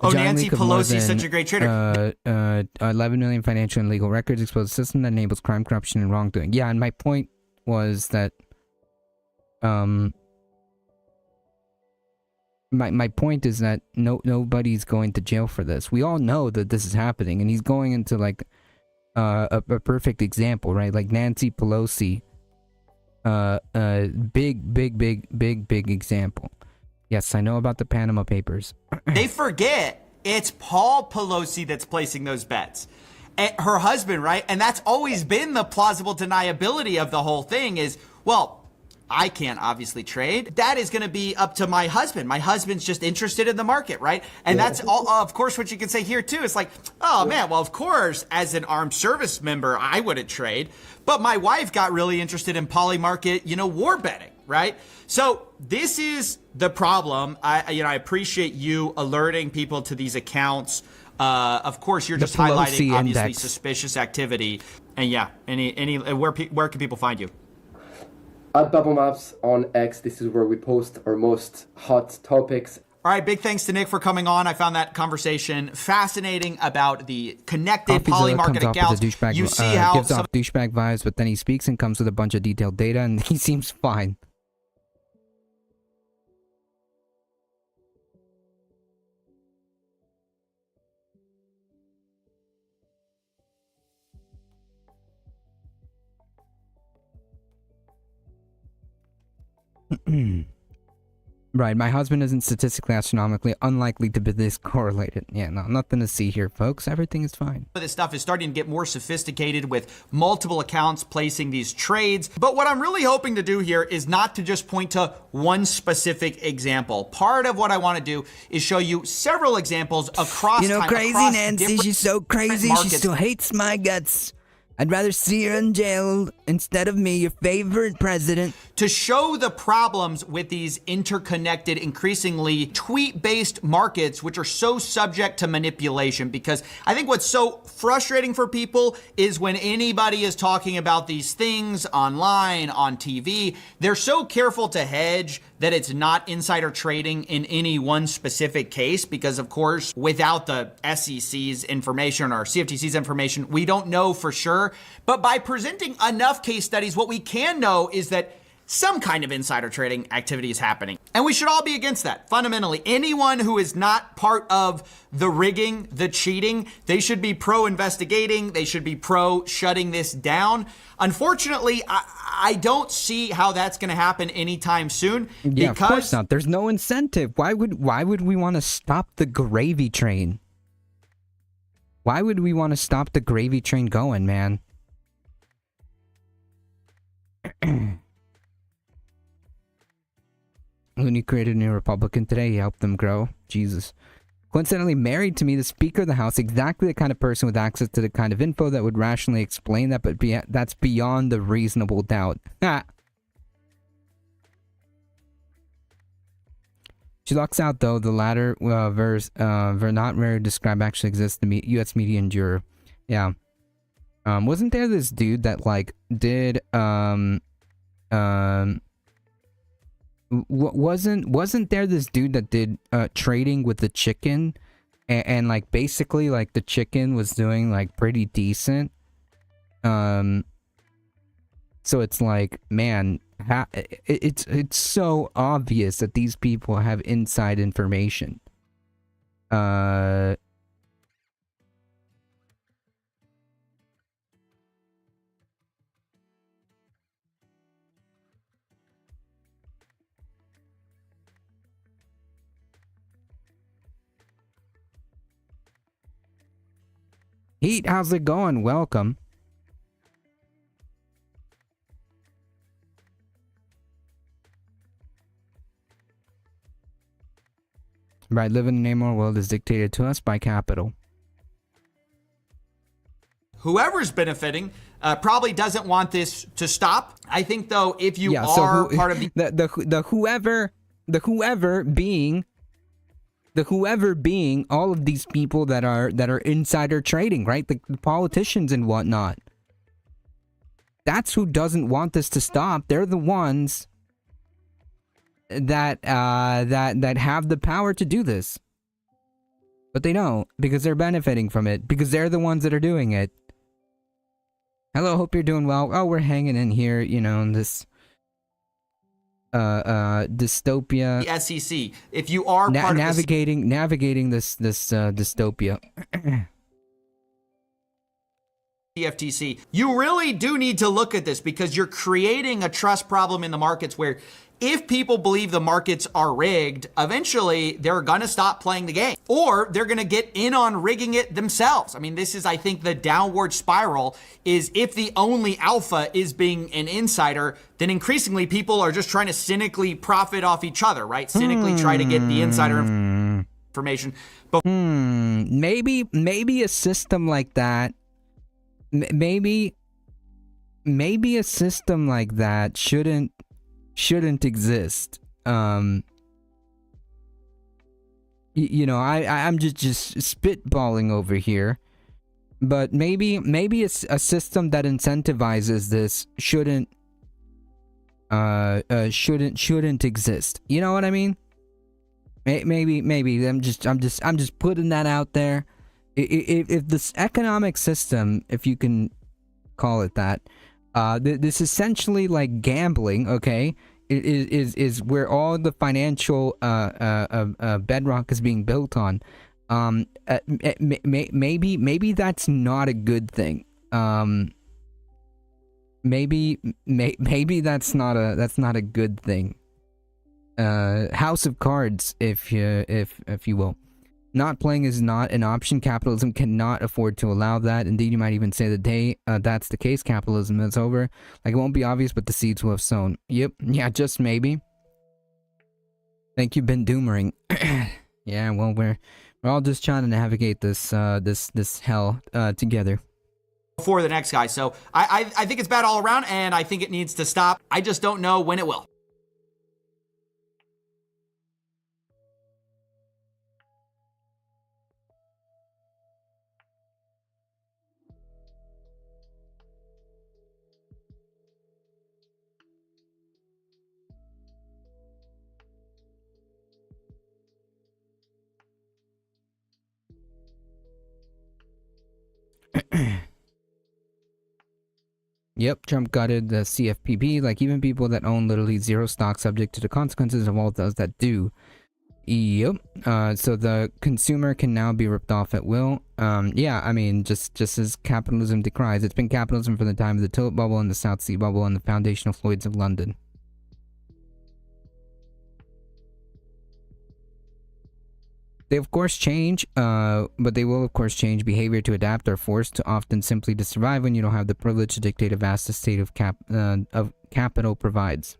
Speaker 5: oh,
Speaker 4: A giant
Speaker 5: Nancy
Speaker 4: leak of more
Speaker 5: Pelosi's such
Speaker 4: than,
Speaker 5: a great trader.
Speaker 4: 11 million financial and legal records expose a system that enables crime, corruption, and wrongdoing. Yeah, and my point was that, my point is that nobody's going to jail for this. We all know that this is happening, and he's going into like a perfect example, right? Like Nancy Pelosi, big example. Yes, I know about the Panama Papers.
Speaker 5: They forget it's Paul Pelosi that's placing those bets. Her husband, right? And that's always been the plausible deniability of the whole thing is, well, I can't obviously trade. That is going to be up to my husband. My husband's just interested in the market, right? And that's all, of course, what you can say here too. It's like, oh man, well, of course, as an armed service member, I wouldn't trade. But my wife got really interested in Polymarket, war betting, right? So this is the problem. I appreciate you alerting people to these accounts. Of course, you're just highlighting obviously suspicious activity. And yeah, where can people find you?
Speaker 7: At Bubble Maps on X, this is where we post our most hot topics.
Speaker 5: All right, big thanks to Nick for coming on. I found that conversation fascinating about the connected Polymarket accounts. You see how
Speaker 4: gives off douchebag vibes, but then he speaks and comes with a bunch of detailed data, and he seems fine. Right, my husband isn't statistically astronomically unlikely to be this correlated. Yeah, no, nothing to see here, folks. Everything is fine.
Speaker 5: This stuff is starting to get more sophisticated with multiple accounts placing these trades. But what I'm really hoping to do here is not to just point to one specific example. Part of what I want to do is show you several examples across time,
Speaker 4: crazy
Speaker 5: across
Speaker 4: Nancy, she's so crazy,
Speaker 5: markets.
Speaker 4: she still hates my guts. I'd rather see her in jail instead of me, your favorite president.
Speaker 5: To show the problems with these interconnected, increasingly tweet-based markets, which are so subject to manipulation. Because I think what's so frustrating for people is when anybody is talking about these things online, on TV, they're so careful to hedge that it's not insider trading in any one specific case. Because of course, without the SEC's information or CFTC's information, we don't know for sure. But by presenting enough case studies, what we can know is that some kind of insider trading activity is happening. And we should all be against that. Fundamentally, anyone who is not part of the rigging, the cheating, they should be pro-investigating. They should be pro-shutting this down. Unfortunately, I don't see how that's going to happen anytime soon.
Speaker 4: Yeah,
Speaker 5: because
Speaker 4: of course not. There's no incentive. Why would we want to stop the gravy train? Why would we want to stop the gravy train going, man? Looney created a new Republican today. He helped them grow. Jesus. Coincidentally married to me, the Speaker of the House, exactly the kind of person with access to the kind of info that would rationally explain that, but that's beyond the reasonable doubt. She locks out, though, the latter verse, were not rare to describe actually exists, the U.S. media endure. Yeah. Wasn't there this dude that, like, did, wasn't there this dude that did trading with the chicken and like basically like the chicken was doing like pretty decent, so it's like, man, it's so obvious that these people have inside information. Heat, how's it going? Welcome. Right, living in a more world is dictated to us by capital.
Speaker 5: whoever's benefiting probably doesn't want this to stop. I think, though, if you
Speaker 4: so
Speaker 5: are part of
Speaker 4: the whoever being all of these people that are insider trading, right? The politicians and whatnot. That's who doesn't want this to stop. They're the ones that have the power to do this. But they don't, because they're benefiting from it, because they're the ones that are doing it. Hello, hope you're doing well. Oh, we're hanging in here, you know, in this dystopia.
Speaker 5: the SEC. If you are part of
Speaker 4: navigating this dystopia.
Speaker 5: the FTC, you really do need to look at this, because you're creating a trust problem in the markets where if people believe the markets are rigged, eventually they're going to stop playing the game, or they're going to get in on rigging it themselves. I mean, this is, I think, the downward spiral is if the only alpha is being an insider, then increasingly people are just trying to cynically profit off each other, right? Cynically try to get the insider information. But
Speaker 4: maybe a system like that, maybe a system like that shouldn't exist. You know, I'm just spitballing over here, but maybe a system that incentivizes this shouldn't exist. You know what I mean? Maybe I'm just putting that out there. If this economic system, if you can call it that, this essentially like gambling, okay, is where all the financial bedrock is being built on. Maybe that's not a good thing. Maybe that's not a good thing. House of Cards, if you will. Not playing is not an option. Capitalism cannot afford to allow that. Indeed, you might even say the day that's the case, capitalism is over. Like, it won't be obvious, but the seeds will have sown. Yep. Yeah, just maybe. Thank you, Ben Doomering. Yeah, well, we're all just trying to navigate this hell together.
Speaker 5: For the next guy. So I think it's bad all around, and I think it needs to stop. I just don't know when it will.
Speaker 4: Yep, Trump gutted the CFPB, like even people that own literally zero stock subject to the consequences of all those that do. Yep. So the consumer can now be ripped off at will. Yeah, I mean, just as capitalism decries, it's been capitalism from the time of the Tulip Bubble and the South Sea Bubble and the foundational Floyds of London. They of course change, but they will of course change behavior to adapt or forced to often simply to survive when you don't have the privilege to dictate a vast estate of capital provides.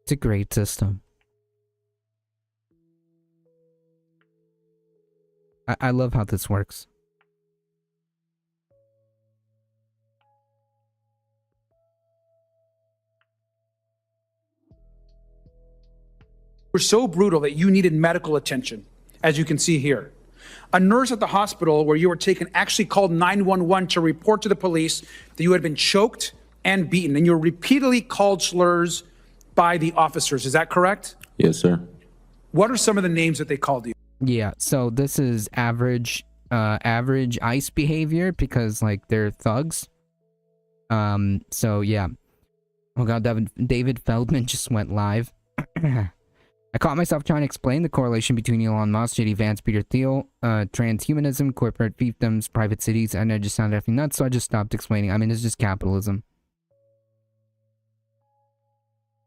Speaker 4: It's a great system. I love how this works.
Speaker 8: Were so brutal that you needed medical attention, as you can see here. A nurse at the hospital where you were taken actually called 911 to report to the police that you had been choked and beaten, and you were repeatedly called slurs by the officers. Is that correct?
Speaker 9: Yes, sir.
Speaker 8: What are some of the names that they called you?
Speaker 4: Yeah, so this is average ICE behavior because like they're thugs. So yeah. Oh god, David Feldman just went live. I caught myself trying to explain the correlation between Elon Musk, JD Vance, Peter Thiel, transhumanism, corporate fiefdoms, private cities, and I just sounded effing nuts, so I just stopped explaining. I mean, it's just capitalism.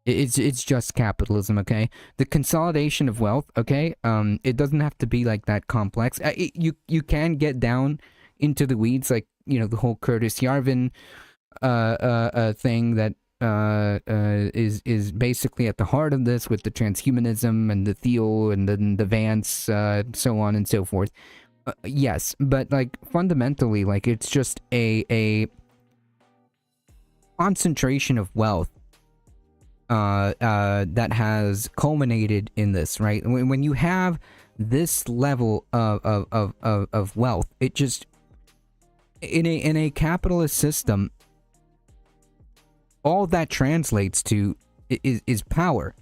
Speaker 4: It's just capitalism, okay? The consolidation of wealth, okay? It doesn't have to be like that complex. You can get down into the weeds, like, you know, the whole Curtis Yarvin thing that is basically at the heart of this with the transhumanism and the Thiel and the Vance, so on and so forth. Yes, but like fundamentally, like it's just a concentration of wealth that has culminated in this, right? When you have this level of wealth, it just in a capitalist system, all that translates to is power.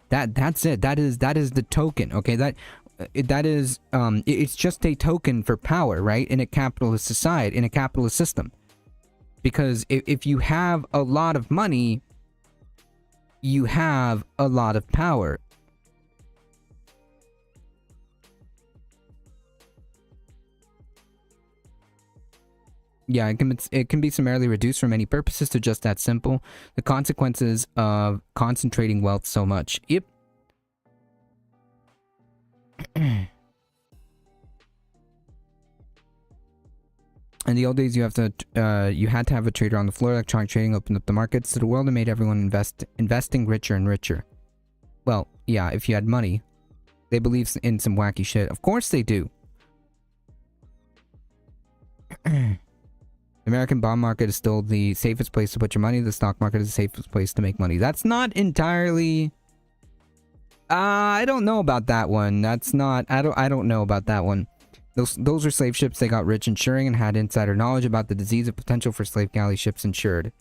Speaker 4: That's it. That is the token. Okay, that is it's just a token for power, right? In a capitalist society, in a capitalist system. Because if you have a lot of money, you have a lot of power. Yeah, it can be summarily reduced for many purposes to just that simple. The consequences of concentrating wealth so much. Yep. In the old days, you had to have a trader on the floor. Electronic trading opened up the markets to the world and made everyone investing richer and richer. Well, yeah, if you had money. They believe in some wacky shit. Of course they do. The American bond market is still the safest place to put your money. The stock market is the safest place to make money. That's not entirely... I don't know about that one. That's not... I don't know about that one. Those are slave ships they got rich insuring and had insider knowledge about the disease of potential for slave galley ships insured.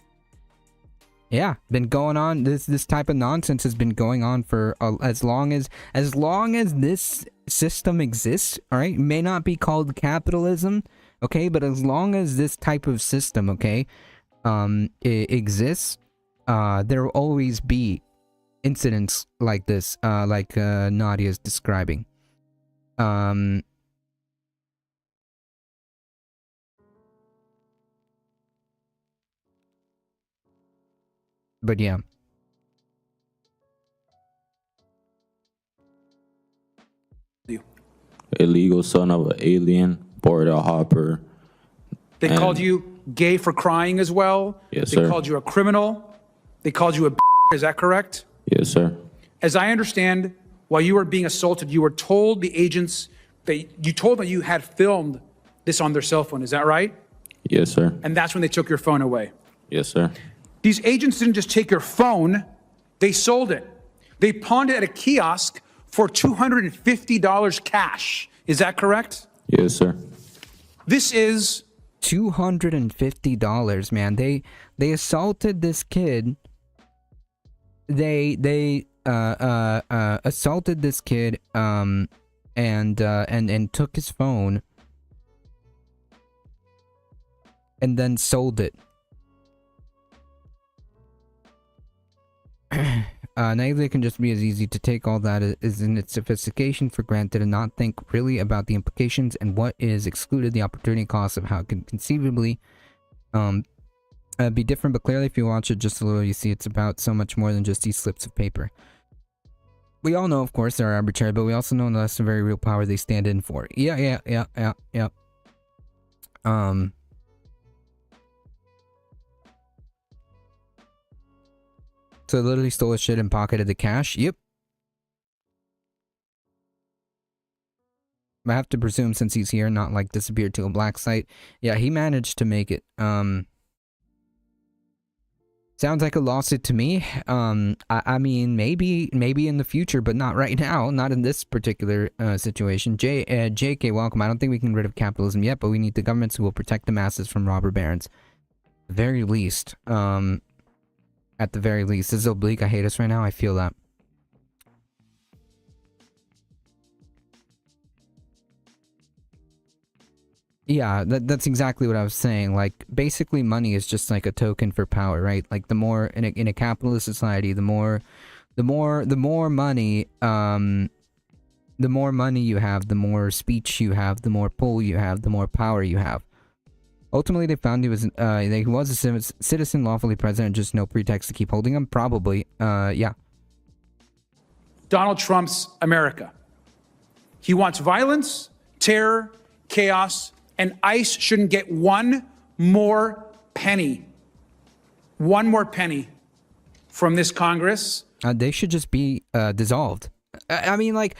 Speaker 4: Yeah, been going on. This type of nonsense has been going on for as long as this system exists. All right, it may not be called capitalism, okay, but as long as this type of system, okay, it exists, there will always be incidents like this, like Nadia's describing. But yeah.
Speaker 9: Illegal son of an alien, border hopper.
Speaker 8: They called you gay for crying as well.
Speaker 9: Yes,
Speaker 8: they
Speaker 9: sir.
Speaker 8: Called you a criminal. They called you a is that correct?
Speaker 9: Yes, sir.
Speaker 8: As I understand, while you were being assaulted, you were told the agents that you told them you had filmed this on their cell phone. Is that right?
Speaker 9: Yes, sir.
Speaker 8: And that's when they took your phone away.
Speaker 9: Yes, sir.
Speaker 8: These agents didn't just take your phone, they sold it. They pawned it at a kiosk for $250 cash. Is that correct?
Speaker 9: Yes, sir.
Speaker 8: This is
Speaker 4: $250, man. They assaulted this kid. They assaulted this kid and and took his phone and then sold it. Naively, it can just be as easy to take all that is in its sophistication for granted and not think really about the implications and what is excluded, the opportunity cost of how it can conceivably be different. But clearly, if you watch it just a little, you see it's about so much more than just these slips of paper. We all know, of course, they're arbitrary, but we also know that's the very real power they stand in for. Yeah. So literally stole his shit and pocketed the cash? Yep. I have to presume since he's here, not like disappeared to a black site. Yeah, he managed to make it. Sounds like a lawsuit to me. I mean, maybe in the future, but not right now. Not in this particular situation. JK, welcome. I don't think we can get rid of capitalism yet, but we need the governments who will protect the masses from robber barons. At the very least. At the very least. This is oblique. I hate us right now. I feel that. Yeah, that's exactly what I was saying. Like, basically money is just like a token for power, right? Like, the more in a capitalist society, the more money, the more money you have, the more speech you have, the more pull you have, the more power you have. Ultimately, they found he was a citizen, lawfully president, just no pretext to keep holding him. Probably, yeah.
Speaker 8: Donald Trump's America. He wants violence, terror, chaos, and ICE shouldn't get one more penny. One more penny from this Congress.
Speaker 4: They should just be dissolved. I mean, like,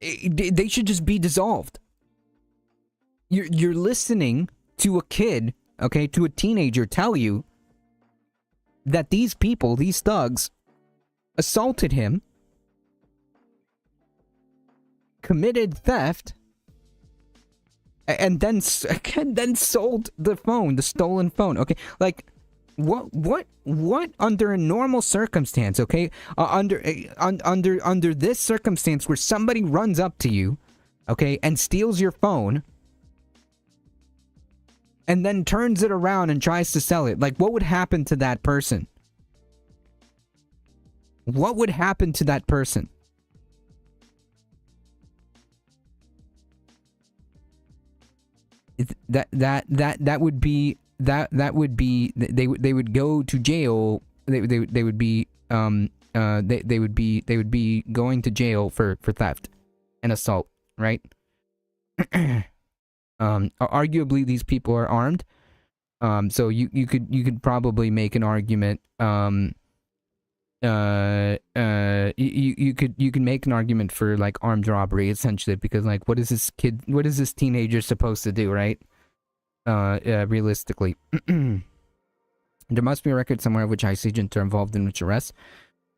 Speaker 4: they should just be dissolved. You're listening to a kid, okay, to a teenager tell you that these people, these thugs, assaulted him, committed theft, and then sold the phone, the stolen phone. Okay, like what under a normal circumstance, okay, under this circumstance where somebody runs up to you, okay, and steals your phone and then turns it around and tries to sell it, like, what would happen to that person? What would happen to that person? That would be they would go to jail. They would be going to jail for theft and assault, right? Arguably these people are armed. So you could probably make an argument. You could make an argument for like armed robbery essentially, because like what is this teenager supposed to do, right? Realistically. There must be a record somewhere of which ICE agents are involved in which arrests.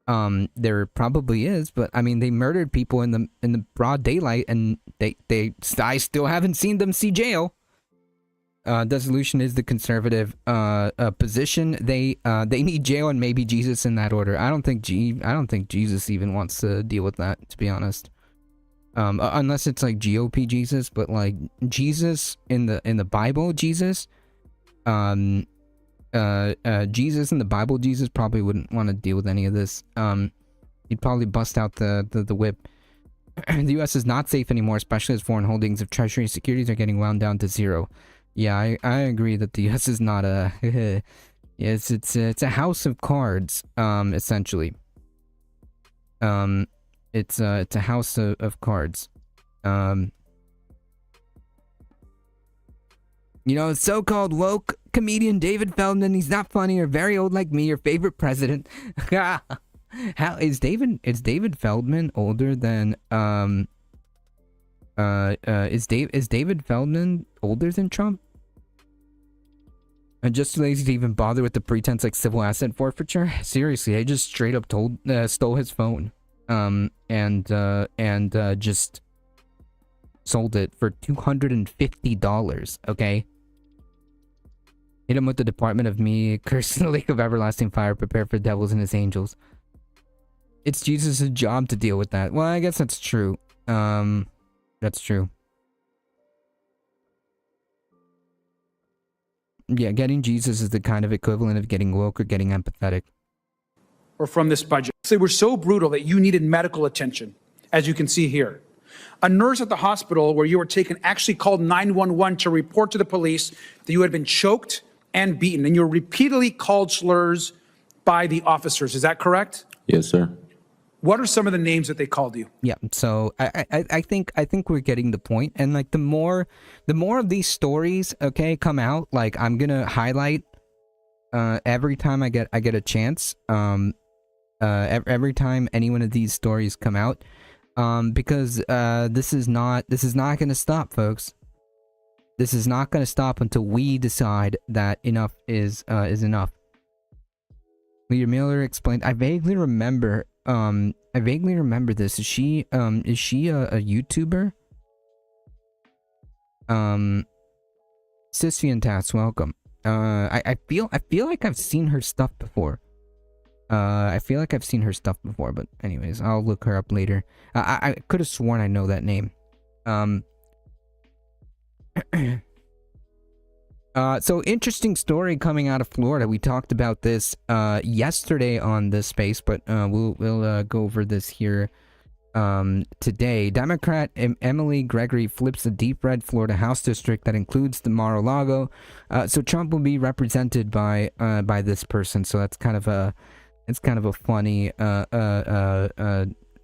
Speaker 4: There probably is, but I mean they murdered people in the broad daylight, and I still haven't seen them see jail. Dissolution is the conservative position. They need jail and maybe Jesus in that order. I don't think Jesus even wants to deal with that, to be honest. Unless it's like GOP Jesus, but like Jesus in the Bible, Jesus in the Bible, Jesus probably wouldn't want to deal with any of this. He'd probably bust out the whip. The U.S. is not safe anymore, especially as foreign holdings of Treasury securities are getting wound down to zero. Yeah, I agree that the U.S. is not a... it's a house of cards, essentially. It's a house of cards. You know, so-called woke comedian David Feldman, he's not funny or very old like me, your favorite president. How is David Feldman older than is David Feldman older than Trump? And just too lazy to even bother with the pretense like civil asset forfeiture? Seriously, they just straight up stole his phone. And just sold it for $250, okay? Hit him with the Department of Me, curse in the lake of everlasting fire, prepare for devils and his angels. It's Jesus' job to deal with that. Well, I guess that's true. That's true. Yeah, getting Jesus is the kind of equivalent of getting woke or getting empathetic.
Speaker 8: Or from this budget. They were so brutal that you needed medical attention, as you can see here. A nurse at the hospital where you were taken actually called 911 to report to the police that you had been choked and beaten, and you were repeatedly called slurs by the officers. Is that correct?
Speaker 9: Yes, sir.
Speaker 8: What are some of the names that they called you?
Speaker 4: Yeah, so I think we're getting the point, and like the more of these stories, okay, come out, like I'm gonna highlight every time I get a chance, every time any one of these stories come out, because this is not gonna stop, folks. This is not gonna stop until we decide that enough is enough. Leah Miller explained. I vaguely remember this. Is she a YouTuber? Sisfian Tass, welcome. I feel like I've seen her stuff before. But anyways, I'll look her up later. I could have sworn I know that name. So interesting story coming out of Florida. We talked about this yesterday on this space, but we'll go over this here today. Democrat Emily Gregory flips a deep red Florida House district that includes the Mar-a-Lago. So Trump will be represented by this person. So that's kind of a funny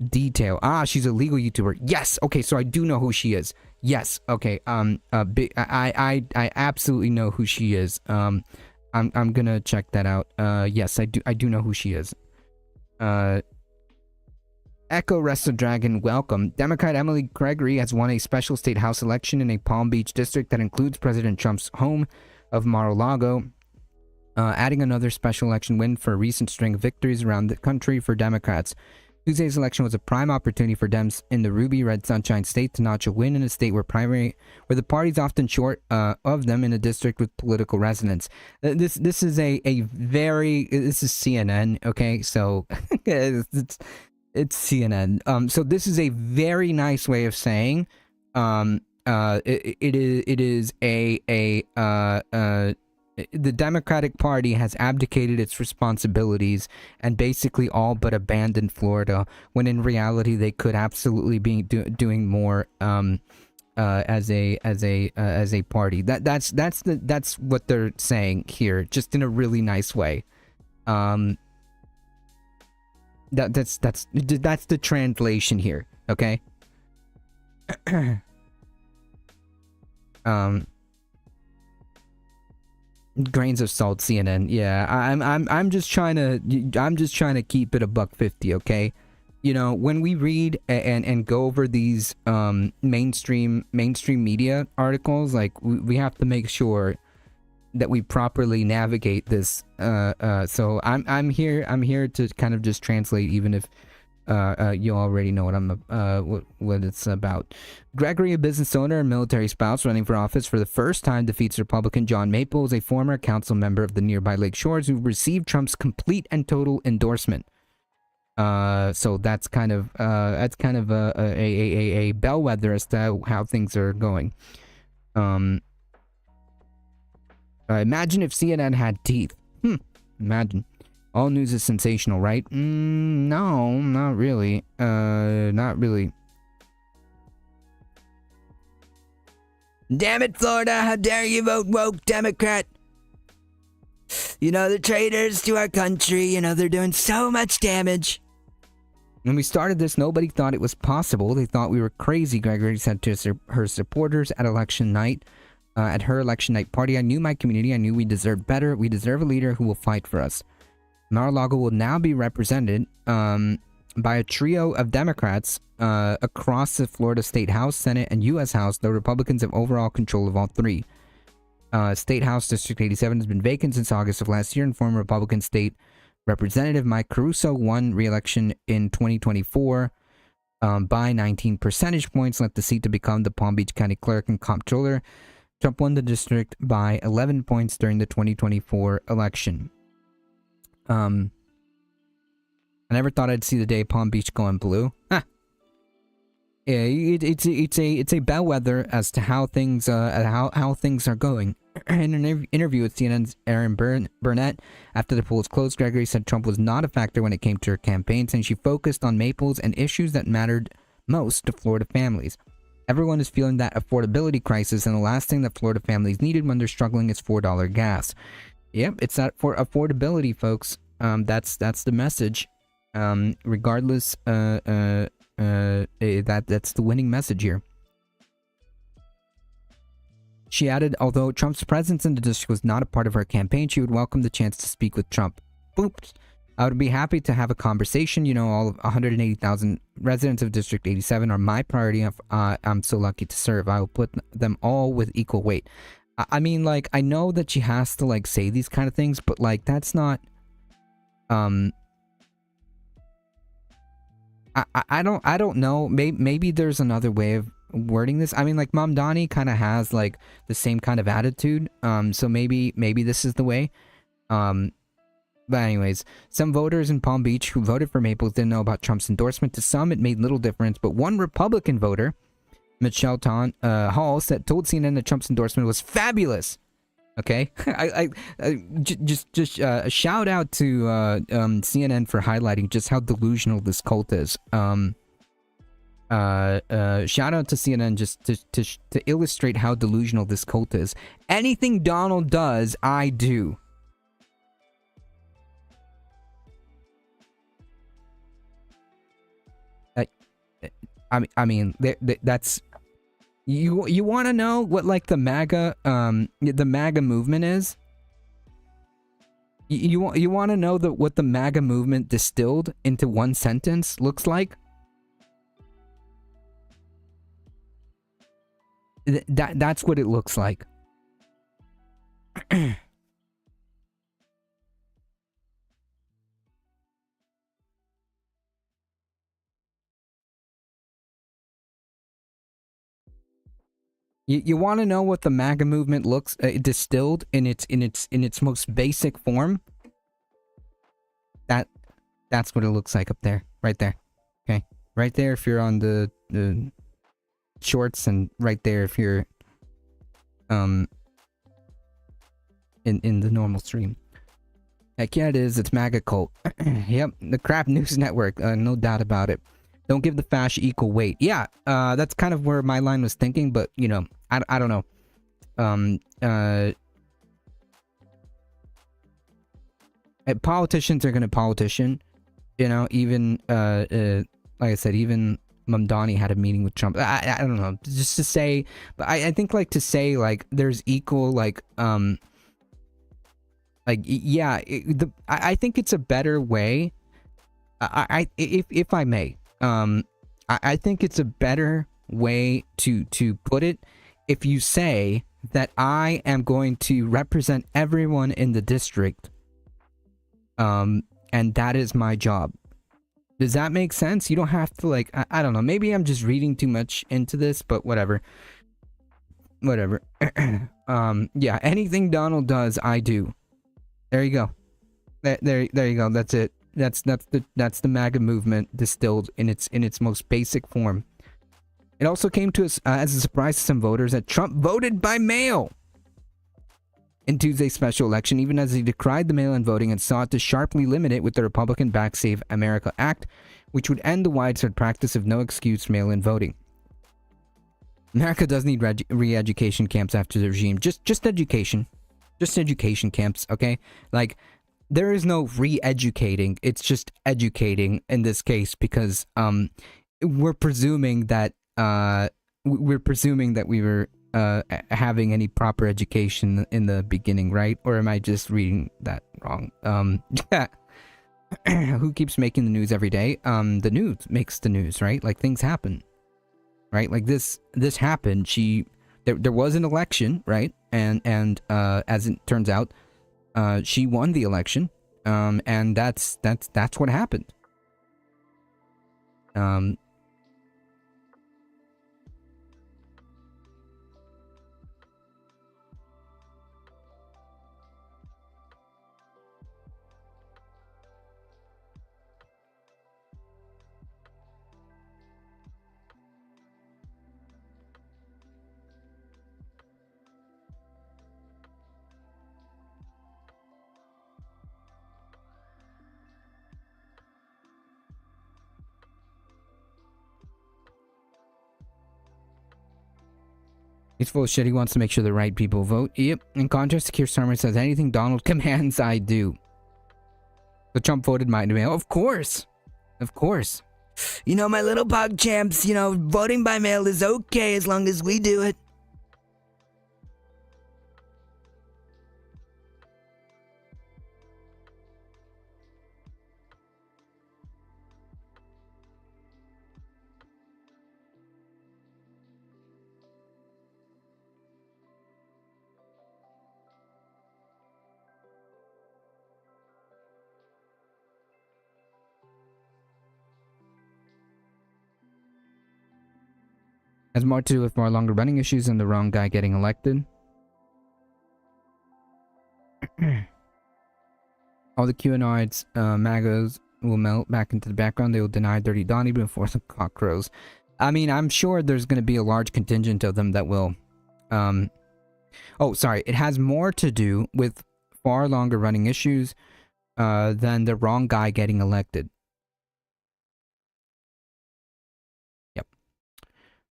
Speaker 4: detail. She's a legal YouTuber. Yes. Okay. So I do know who she is. Yes. Okay. I absolutely know who she is. I'm gonna check that out. Yes, I do know who she is. Echo Rest of Dragon, welcome. Democrat Emily Gregory has won a special state house election in a Palm Beach district that includes President Trump's home of Mar-a-Lago, adding another special election win for a recent string of victories around the country for Democrats. Tuesday's election was a prime opportunity for Dems in the Ruby Red Sunshine State to notch a win in a state where the party's often short of them in a district with political resonance. This is this is CNN, okay? So it's CNN. So this is a very nice way of saying it is the Democratic Party has abdicated its responsibilities and basically all but abandoned Florida, when in reality they could absolutely be doing more as a party. That's what they're saying here, just in a really nice way. That's the translation here, okay? Grains of salt, CNN. Yeah, I'm just trying to keep it $1.50, okay? You know, when we read and go over these mainstream media articles, like we have to make sure that we properly navigate this. So I'm here to kind of just translate, even if you already know what it's about. Gregory, a business owner and military spouse running for office for the first time, defeats Republican John Maples, a former council member of the nearby Lake Shores, who received Trump's complete and total endorsement. So that's kind of a bellwether as to how things are going. Imagine if CNN had teeth. Imagine. All news is sensational, right? No, not really. Not really. Damn it, Florida! How dare you vote woke Democrat? You know, the traitors to our country. You know, they're doing so much damage. When we started this, nobody thought it was possible. They thought we were crazy, Gregory said to her supporters at election night. At her election night party, I knew my community. I knew we deserved better. We deserve a leader who will fight for us. Mar-a-Lago will now be represented by a trio of Democrats across the Florida State House, Senate, and U.S. House, though Republicans have overall control of all three. State House District 87 has been vacant since August of last year, and former Republican State Representative Mike Caruso won re-election in 2024 by 19 percentage points, left the seat to become the Palm Beach County Clerk and Comptroller. Trump won the district by 11 points during the 2024 election. I never thought I'd see the day Palm Beach going blue. Huh. Yeah, it's a bellwether as to how things how things are going. In an interview with CNN's Aaron Burnett after the polls closed, Gregory said Trump was not a factor when it came to her campaign, saying she focused on Maples and issues that mattered most to Florida families. Everyone is feeling that affordability crisis, and the last thing that Florida families needed when they're struggling is $4 gas. Yep, it's that for affordability, folks. That's the message. Regardless, that's the winning message here. She added, although Trump's presence in the district was not a part of her campaign, she would welcome the chance to speak with Trump. Oops. I would be happy to have a conversation. You know, all of 180,000 residents of District 87 are my priority. I'm so lucky to serve. I will put them all with equal weight. I mean, like, I know that she has to, like, say these kind of things, but, like, that's not, I don't know. Maybe there's another way of wording this. I mean, like, Mamdani kind of has, like, the same kind of attitude. So maybe this is the way. But anyways, some voters in Palm Beach who voted for Maples didn't know about Trump's endorsement. To some, it made little difference, but one Republican voter, Michelle Hall, told CNN that Trump's endorsement was fabulous. Okay, just a shout out to CNN for highlighting just how delusional this cult is. Shout out to CNN just to illustrate how delusional this cult is. Anything Donald does, I do. I mean, that's you want to know what, like, the MAGA movement is. You want to know what the MAGA movement distilled into one sentence looks like. That's what it looks like. You want to know what the MAGA movement looks distilled in its most basic form? That's what it looks like up there, right there. Okay, right there if you're on the shorts, and right there if you're in the normal stream. Heck yeah, it is. It's MAGA cult. Yep, the crap news network. No doubt about it. Don't give the fash equal weight. Yeah, that's kind of where my line was thinking, but, you know, I don't know. Politicians are gonna politician. You know, even, like I said, even Mamdani had a meeting with Trump. I don't know, just to say, but I think, like, to say, like, there's equal, like, yeah, I think it's a better way. If I may, I think it's a better way to put it if you say that I am going to represent everyone in the district, and that is my job. Does that make sense? You don't have to, like, I don't know, maybe I'm just reading too much into this, but whatever. Yeah, anything Donald does, I do. There you go. There you go. That's it. That's the MAGA movement distilled in its most basic form. It also came to us as a surprise to some voters that Trump voted by mail in Tuesday's special election, even as he decried the mail-in voting and sought to sharply limit it with the Republican-backed Save America Act, which would end the widespread practice of no-excuse mail-in voting. America does need re-education camps after the regime. Just education. Just education camps, okay? Like, there is no re-educating. It's just educating in this case, because we're presuming that we were having any proper education in the beginning, right? Or am I just reading that wrong? Who keeps making the news every day? The news makes the news, right? Like, things happen, right? Like this happened. There was an election, right? And as it turns out, she won the election, and that's what happened. He's full of shit. He wants to make sure the right people vote. Yep. In contrast, Keir Starmer says anything Donald commands, I do. So Trump voted by mail. Of course. Of course. You know, my little pug champs, you know, voting by mail is okay as long as we do it. Has more to do with more longer running issues and the wrong guy getting elected. All the QAnonites, MAGAs will melt back into the background. They will deny Dirty Donnie before the cock crows. I mean, I'm sure there's going to be a large contingent of them that will... Oh, sorry. It has more to do with far longer running issues than the wrong guy getting elected.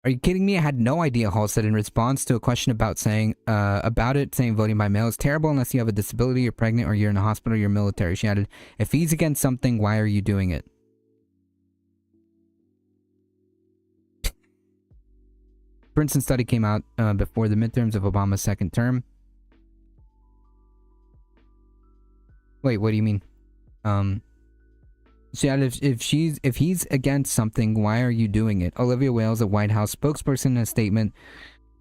Speaker 4: Are you kidding me? I had no idea, Hall said in response to a question about saying voting by mail is terrible unless you have a disability, you're pregnant, or you're in a hospital, or you're military. She added, if he's against something, why are you doing it? Princeton study came out before the midterms of Obama's second term. Wait, what do you mean? She added, if he's against something, why are you doing it? Olivia Wales, a White House spokesperson, in a statement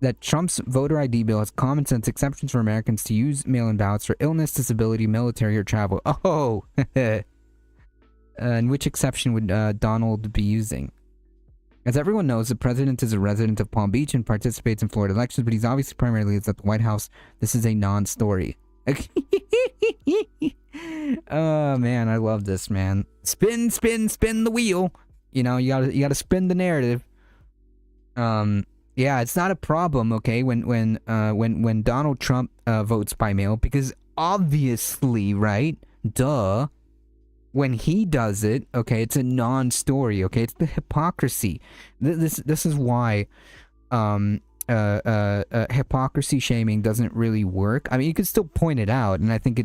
Speaker 4: that Trump's voter ID bill has common sense exceptions for Americans to use mail-in ballots for illness, disability, military, or travel. Oh! And which exception would Donald be using? As everyone knows, the president is a resident of Palm Beach and participates in Florida elections, but he's obviously primarily at the White House. This is a non-story. Oh man, I love this, man. Spin the wheel. You know, you gotta spin the narrative. Yeah, it's not a problem, okay, when Donald Trump votes by mail, because obviously, right? Duh. When he does it, okay, it's a non-story, okay? It's the hypocrisy. This is why hypocrisy shaming doesn't really work. I mean, you can still point it out, and I think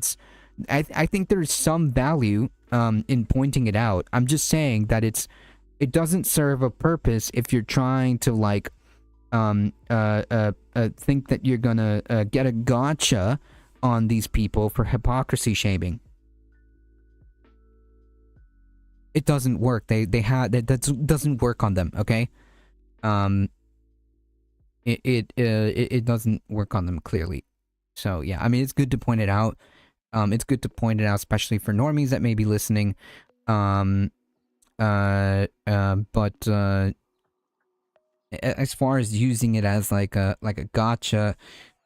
Speaker 4: I think there's some value in pointing it out. I'm just saying that it doesn't serve a purpose if you're trying to like think that you're gonna get a gotcha on these people for hypocrisy shaming. It doesn't work. That doesn't work on them. Okay. It doesn't work on them clearly. So yeah, I mean, it's good to point it out. It's good to point it out, especially for normies that may be listening. But as far as using it as like a gotcha,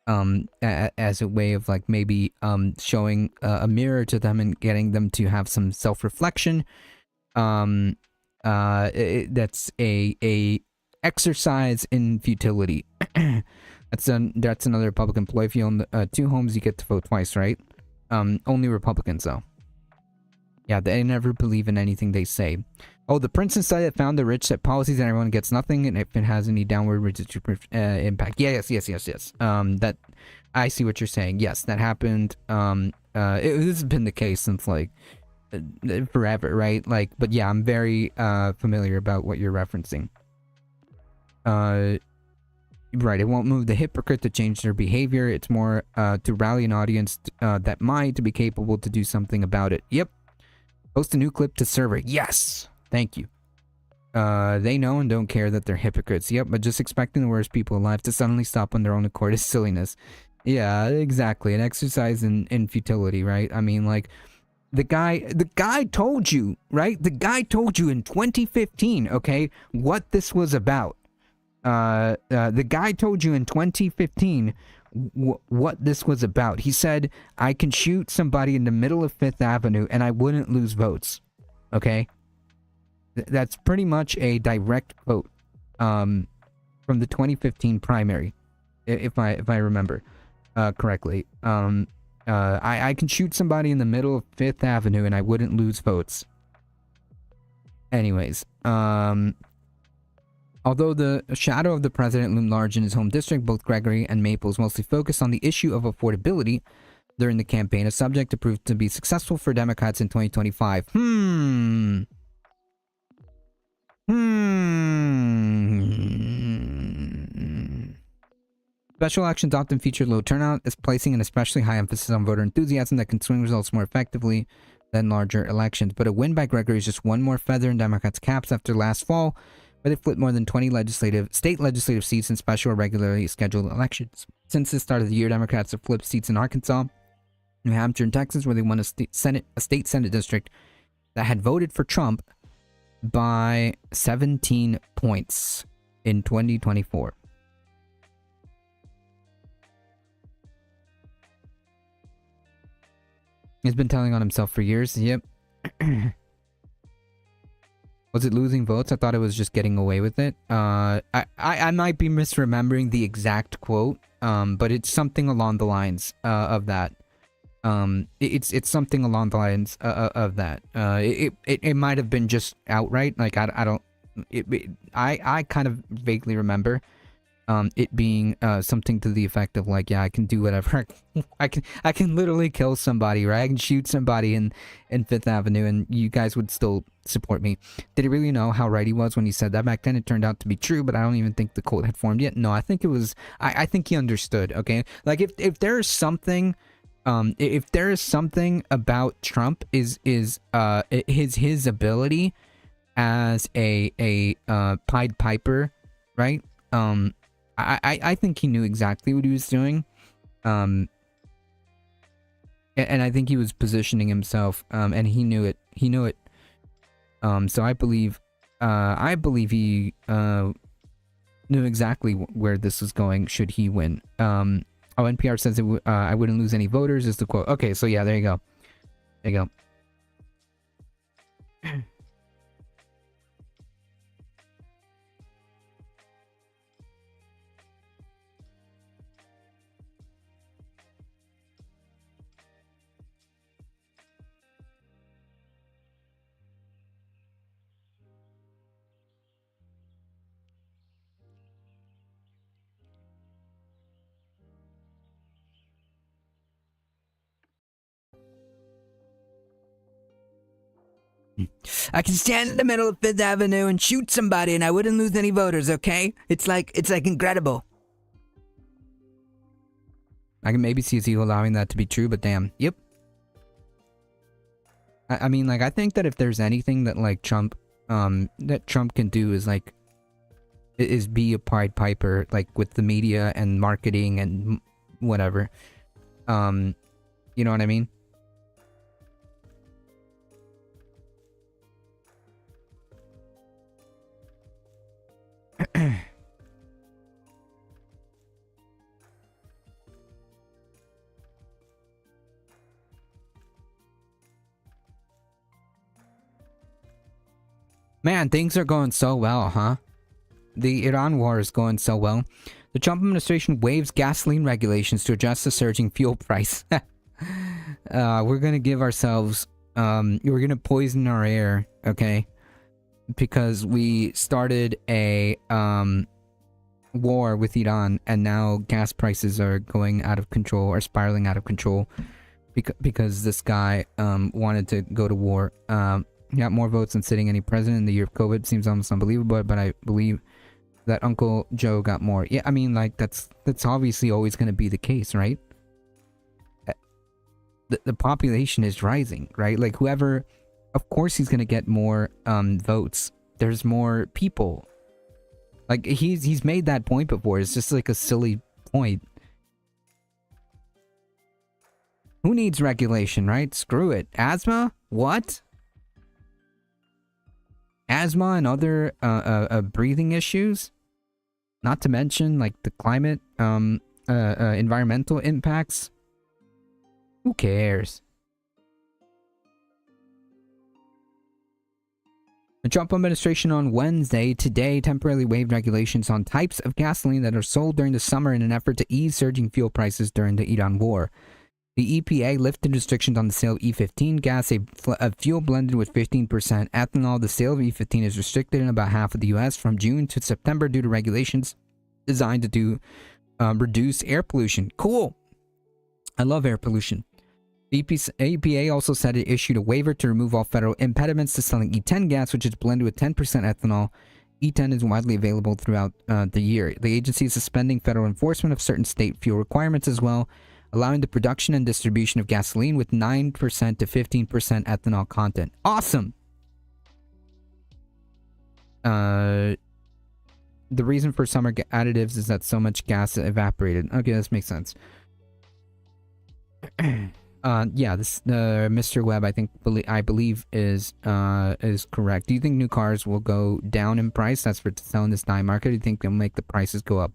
Speaker 4: as a way of like maybe showing a mirror to them and getting them to have some self-reflection, that's a exercise in futility. That's another Republican ploy. If you own 2 homes, you get to vote twice, right? Only Republicans, though. Yeah, they never believe in anything they say. Oh, the Princeton study that found the rich set policies and everyone gets nothing, and if it has any downward impact. Yes. That, I see what you're saying. Yes, that happened. This has been the case since, like, forever, right? Like, but yeah, I'm very familiar about what you're referencing. Right, it won't move the hypocrite to change their behavior. It's more to rally an audience that might be capable to do something about it. Yep. Post a new clip to server. Yes. Thank you. They know and don't care that they're hypocrites. Yep, but just expecting the worst people alive to suddenly stop on their own accord is silliness. Yeah, exactly. An exercise in futility, right? I mean, like, the guy told you, right? The guy told you in 2015, okay, what this was about. The guy told you in 2015 what this was about. He said, I can shoot somebody in the middle of 5th Avenue and I wouldn't lose votes. Okay? That's pretty much a direct quote from the 2015 primary, if I remember correctly. I can shoot somebody in the middle of 5th Avenue and I wouldn't lose votes. Anyways, Although the shadow of the president loomed large in his home district, both Gregory and Maples mostly focused on the issue of affordability during the campaign, a subject that proved to be successful for Democrats in 2025. Special elections often feature low turnout, as placing an especially high emphasis on voter enthusiasm that can swing results more effectively than larger elections. But a win by Gregory is just one more feather in Democrats' caps after last fall, where they flipped more than 20 state legislative seats in special or regularly scheduled elections. Since the start of the year, Democrats have flipped seats in Arkansas, New Hampshire, and Texas, where they won a state Senate district that had voted for Trump by 17 points in 2024. He's been telling on himself for years. Yep. Was it losing votes? I thought it was just getting away with it. I might be misremembering the exact quote, but it's something along the lines of that. It's something along the lines of that. It might have been just outright. Like I kind of vaguely remember it being something to the effect of like, yeah, I can do whatever. I can literally kill somebody, right? I can shoot somebody in Fifth Avenue, and you guys would still support me. Did he really know how right he was when he said that back then? It turned out to be true, but I don't even think the quote had formed yet. No, I think it was. I think he understood. Okay, like if there is something. If there is something about Trump is his ability as a Pied Piper, right? I think he knew exactly what he was doing, and I think he was positioning himself, and he knew it. He knew it. So I believe he knew exactly where this was going. Should he win? Oh, NPR says I wouldn't lose any voters is the quote. Okay, so yeah, there you go. There you go. I can stand in the middle of Fifth Avenue and shoot somebody and I wouldn't lose any voters, okay? It's like incredible. I can maybe see you allowing that to be true, but damn. Yep. I mean, like, I think that if there's anything that, like, Trump can do is, like, is be a Pied Piper, like, with the media and marketing and whatever. You know what I mean? Man, things are going so well, huh? The Iran war is going so well. The Trump administration waives gasoline regulations to address the surging fuel price. We're gonna give ourselves, we're gonna poison our air, okay? Because we started a, war with Iran, and now gas prices are going out of control, or spiraling out of control, because this guy, wanted to go to war. He got more votes than sitting any president in the year of COVID. Seems almost unbelievable, but I believe that Uncle Joe got more. Yeah, I mean, like, that's obviously always going to be the case, right? The population is rising, right? Like, whoever, of course he's going to get more votes. There's more people. Like, he's made that point before. It's just like a silly point. Who needs regulation, right? Screw it. Asthma? What? Asthma and other breathing issues, not to mention like the climate, environmental impacts. Who cares? The Trump administration on Wednesday, today, temporarily waived regulations on types of gasoline that are sold during the summer in an effort to ease surging fuel prices during the Iran war. The EPA lifted restrictions on the sale of E15 gas, a fuel blended with 15% ethanol. The sale of E15 is restricted in about half of the U.S. from June to September due to regulations designed to reduce air pollution. Cool. I love air pollution. The EPA also said it issued a waiver to remove all federal impediments to selling E10 gas, which is blended with 10% ethanol. E10 is widely available throughout the year. The agency is suspending federal enforcement of certain state fuel requirements as well, allowing the production and distribution of gasoline with 9% to 15% ethanol content. Awesome! The reason for summer additives is that so much gas evaporated. Okay, this makes sense. Yeah, this Mr. Webb, I believe is correct. Do you think new cars will go down in price? That's for selling this dime market. Do you think they'll make the prices go up?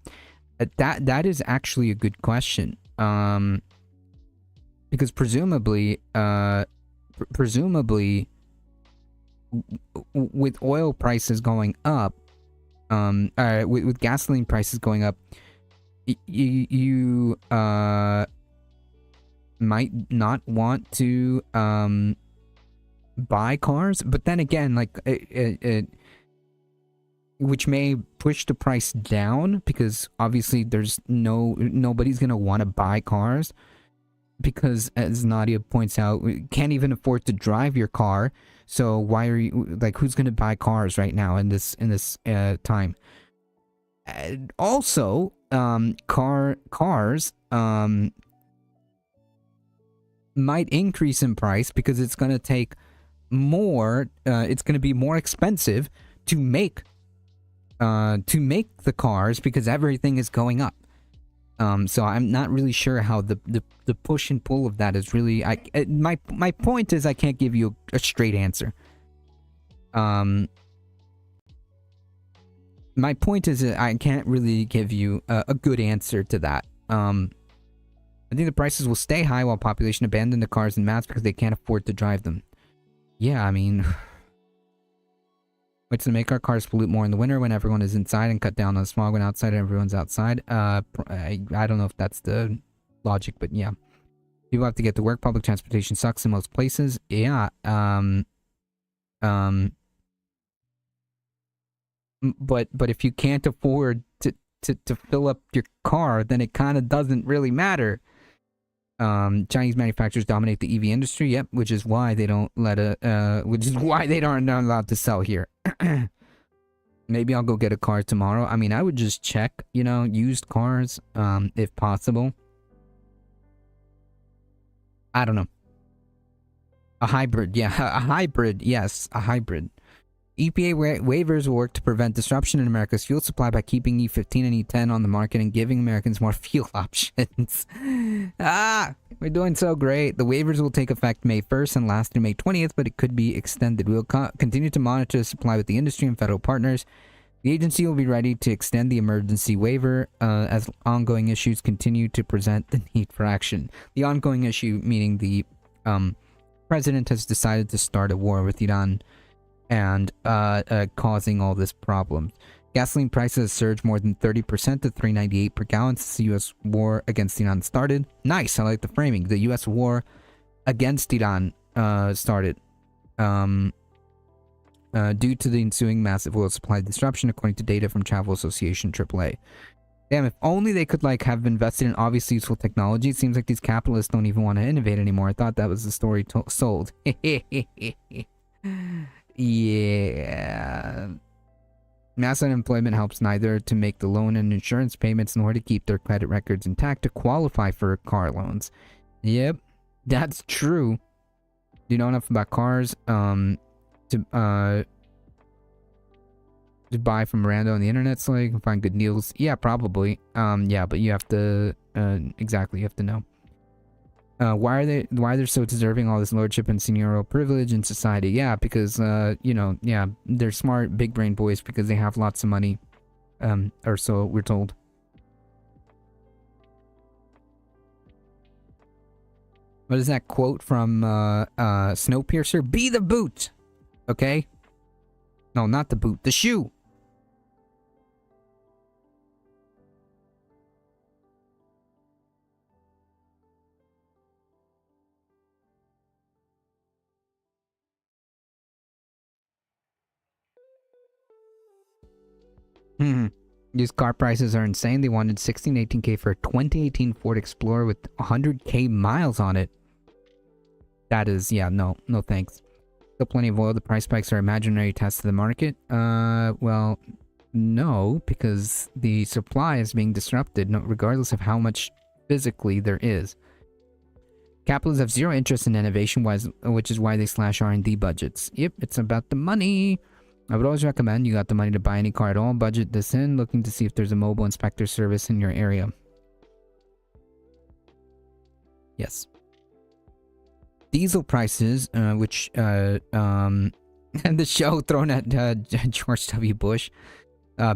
Speaker 4: That is actually a good question. Because presumably, with oil prices going up, with gasoline prices going up, you might not want to buy cars, but then again, like which may push the price down, because obviously there's nobody's gonna want to buy cars, because as Nadia points out, we can't even afford to drive your car. So why are you, like, who's gonna buy cars right now in this time? And also, cars might increase in price because it's gonna take more. It's gonna be more expensive to make the cars because everything is going up. So I'm not really sure how the push and pull of that is really. My point is I can't give you a straight answer. My point is I can't really give you a good answer to that. I think the prices will stay high while population abandon the cars en masse because they can't afford to drive them. Yeah, I mean, what's to make our cars pollute more in the winter when everyone is inside and cut down on the smog when outside and everyone's outside? I don't know if that's the logic, but yeah. People have to get to work. Public transportation sucks in most places. Yeah. But if you can't afford to fill up your car, then it kind of doesn't really matter. Chinese manufacturers dominate the EV industry. Yep, which is why they don't which is why they aren't allowed to sell here. Maybe I'll go get a car tomorrow. I mean, I would just check, used cars, if possible. I don't know. A hybrid, yeah, a hybrid, yes, a hybrid. EPA waivers will work to prevent disruption in America's fuel supply by keeping E15 and E10 on the market and giving Americans more fuel options. We're doing so great. The waivers will take effect May 1st and last through May 20th, but it could be extended. We'll continue to monitor the supply with the industry and federal partners. The agency will be ready to extend the emergency waiver as ongoing issues continue to present the need for action. The ongoing issue meaning the president has decided to start a war with Iran and causing all this problem. Gasoline prices surged more than 30% to $3.98 per gallon since the U.S. war against Iran started. Nice, I like the framing. The U.S. war against Iran started due to the ensuing massive oil supply disruption, according to data from Travel Association AAA. Damn, if only they could have invested in obviously useful technology. It seems like these capitalists don't even want to innovate anymore. I thought that was the story sold. Yeah. Mass unemployment helps neither to make the loan and insurance payments nor to keep their credit records intact to qualify for car loans. Yep, that's true. Do you know enough about cars to buy from rando on the internet so you can find good deals? Yeah, probably. Yeah, but you have to exactly, you have to know. Why they're so deserving all this lordship and seniorial privilege in society? Yeah, because yeah, they're smart, big brain boys because they have lots of money, or so we're told. What is that quote from Snowpiercer? Be the boot, okay? No, not the boot, the shoe. Used car prices are insane. They wanted 16 to 18K for a 2018 Ford Explorer with 100K miles on it. That is, yeah, no thanks. Still plenty of oil. The price spikes are imaginary tests of the market. Well, no, because the supply is being disrupted, regardless of how much physically there is. Capitalists have zero interest in innovation, which is why they slash R&D budgets. Yep, it's about the money. I would always recommend you got the money to buy any car at all. Budget this in, looking to see if there's a mobile inspector service in your area. Yes. Diesel prices, which, and the show thrown at George W. Bush,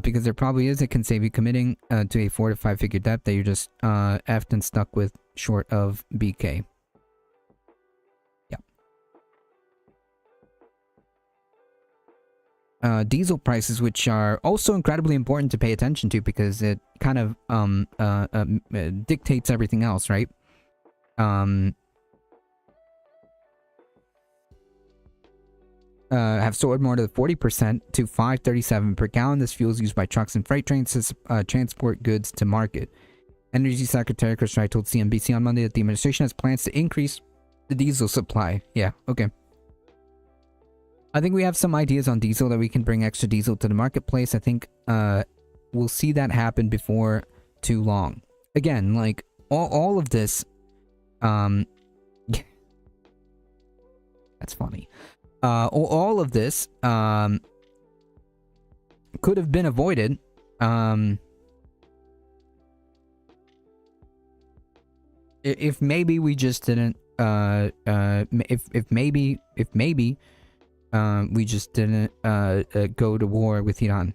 Speaker 4: because there probably is, it can save you committing to a 4 to 5 figure debt that you're just effed and stuck with short of BK. Diesel prices, which are also incredibly important to pay attention to because it kind of dictates everything else, right? Have soared more than 40% to $5.37 per gallon. This fuel is used by trucks and freight trains to transport goods to market. Energy Secretary Chris Wright told CNBC on Monday that the administration has plans to increase the diesel supply. Yeah, okay. I think we have some ideas on diesel that we can bring extra diesel to the marketplace. I think we'll see that happen before too long. Again, like all of this, that's funny. All of this could have been avoided. If maybe we just didn't. If maybe. We just didn't go to war with Iran.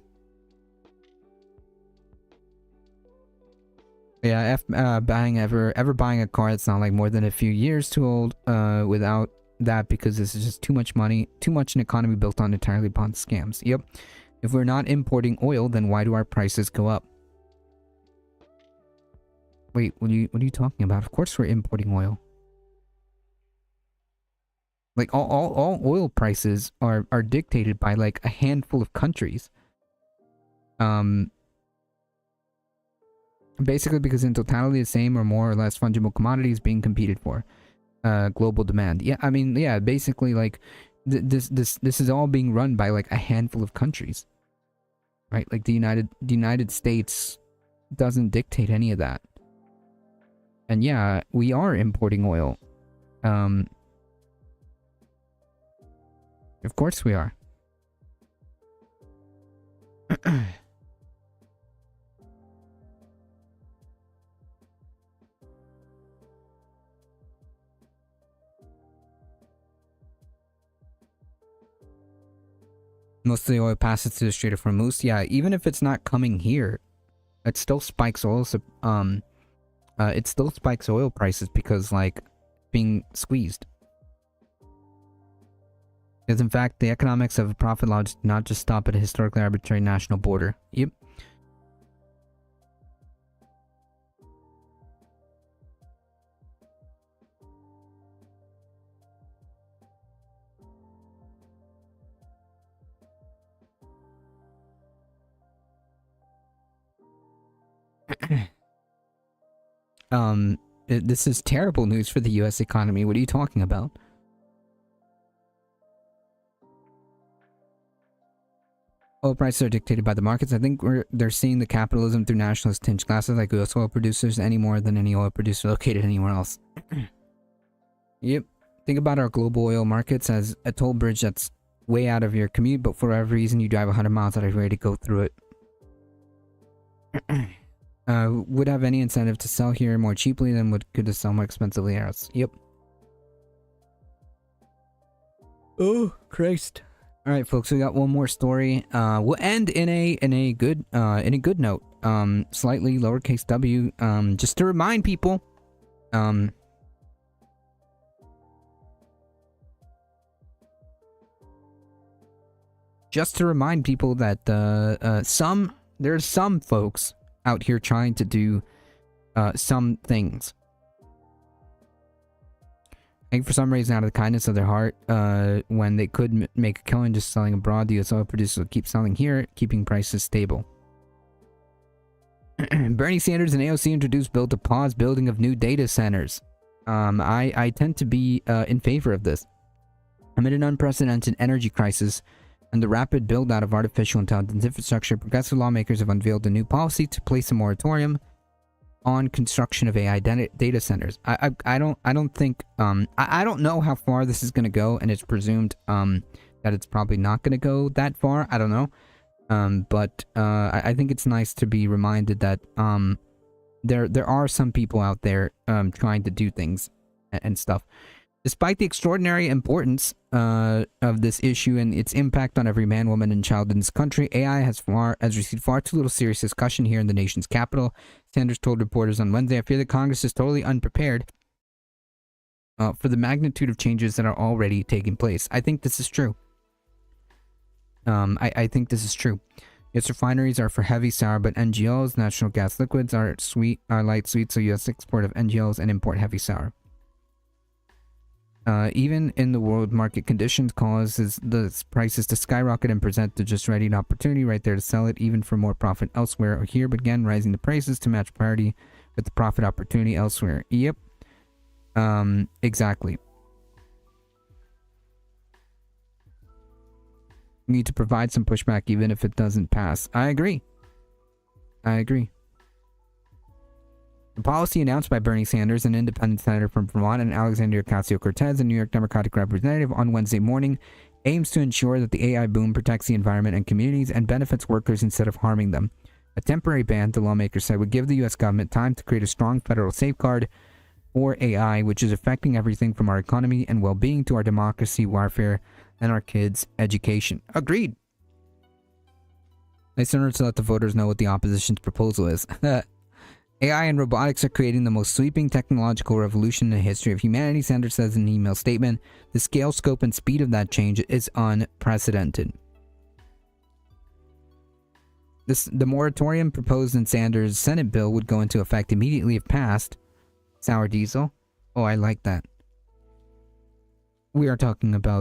Speaker 4: Yeah, buying a car that's not like more than a few years too old without that, because this is just too much money, too much an economy built on entirely upon scams. Yep. If we're not importing oil, then why do our prices go up? Wait, what are you talking about? Of course we're importing oil. Like, all oil prices are dictated by, like, a handful of countries. Basically because in totality the same or more or less fungible commodities being competed for. Global demand. Yeah, I mean, yeah, basically, like, this is all being run by, like, a handful of countries. Right? Like, the United States doesn't dictate any of that. And yeah, we are importing oil. Of course we are. Most of the oil passes through the Strait of Hormuz. Yeah, even if it's not coming here, it still spikes oil. It still spikes oil prices because, like, being squeezed. Because in fact, the economics of a profit law does not just stop at a historically arbitrary national border. Yep. This is terrible news for the U.S. economy. What are you talking about? Oil prices are dictated by the markets. I think they're seeing the capitalism through nationalist tinge glasses, like U.S. oil producers, any more than any oil producer located anywhere else. Yep. Think about our global oil markets as a toll bridge that's way out of your commute, but for whatever reason you drive 100 miles out of your way to go through it. Would have any incentive to sell here more cheaply than would could to sell more expensively else. Yep. Oh, Christ. All right, folks, we got one more story. We'll end in a good note. Slightly lowercase w. Just to remind people. Just to remind people that there's some folks out here trying to do some things. I think for some reason, out of the kindness of their heart, when they could make a killing just selling abroad, the U.S. oil producers will keep selling here, keeping prices stable. Bernie Sanders and AOC introduced bill to pause building of new data centers. I tend to be in favor of this. Amid an unprecedented energy crisis and the rapid build-out of artificial intelligence infrastructure, progressive lawmakers have unveiled a new policy to place a moratorium on construction of AI data centers. I don't think I don't know how far this is going to go, and it's presumed that it's probably not going to go that far. I don't know. But I think it's nice to be reminded that there are some people out there trying to do things and stuff. Despite the extraordinary importance of this issue and its impact on every man, woman, and child in this country, AI has received far too little serious discussion here in the nation's capital. Sanders told reporters on Wednesday, "I fear that Congress is totally unprepared for the magnitude of changes that are already taking place." I think this is true. I think this is true. Yes, refineries are for heavy sour, but NGLs, natural gas liquids, are light sweet, so U.S. export of NGLs and import heavy sour. Even in the world market conditions causes the prices to skyrocket and present the just ready an opportunity right there to sell it even for more profit elsewhere or here, but again raising the prices to match parity with the profit opportunity elsewhere. Yep. Exactly. You need to provide some pushback even if it doesn't pass. I agree. The policy announced by Bernie Sanders, an independent senator from Vermont, and Alexandria Ocasio-Cortez, a New York Democratic representative, on Wednesday morning, aims to ensure that the AI boom protects the environment and communities and benefits workers instead of harming them. A temporary ban, the lawmakers said, would give the U.S. government time to create a strong federal safeguard for AI, which is affecting everything from our economy and well-being to our democracy, warfare, and our kids' education. Agreed. Nice to let the voters know what the opposition's proposal is. AI and robotics are creating the most sweeping technological revolution in the history of humanity, Sanders says in an email statement. The scale, scope, and speed of that change is unprecedented. The moratorium proposed in Sanders' Senate bill would go into effect immediately if passed. Sour diesel? Oh, I like that. We are talking about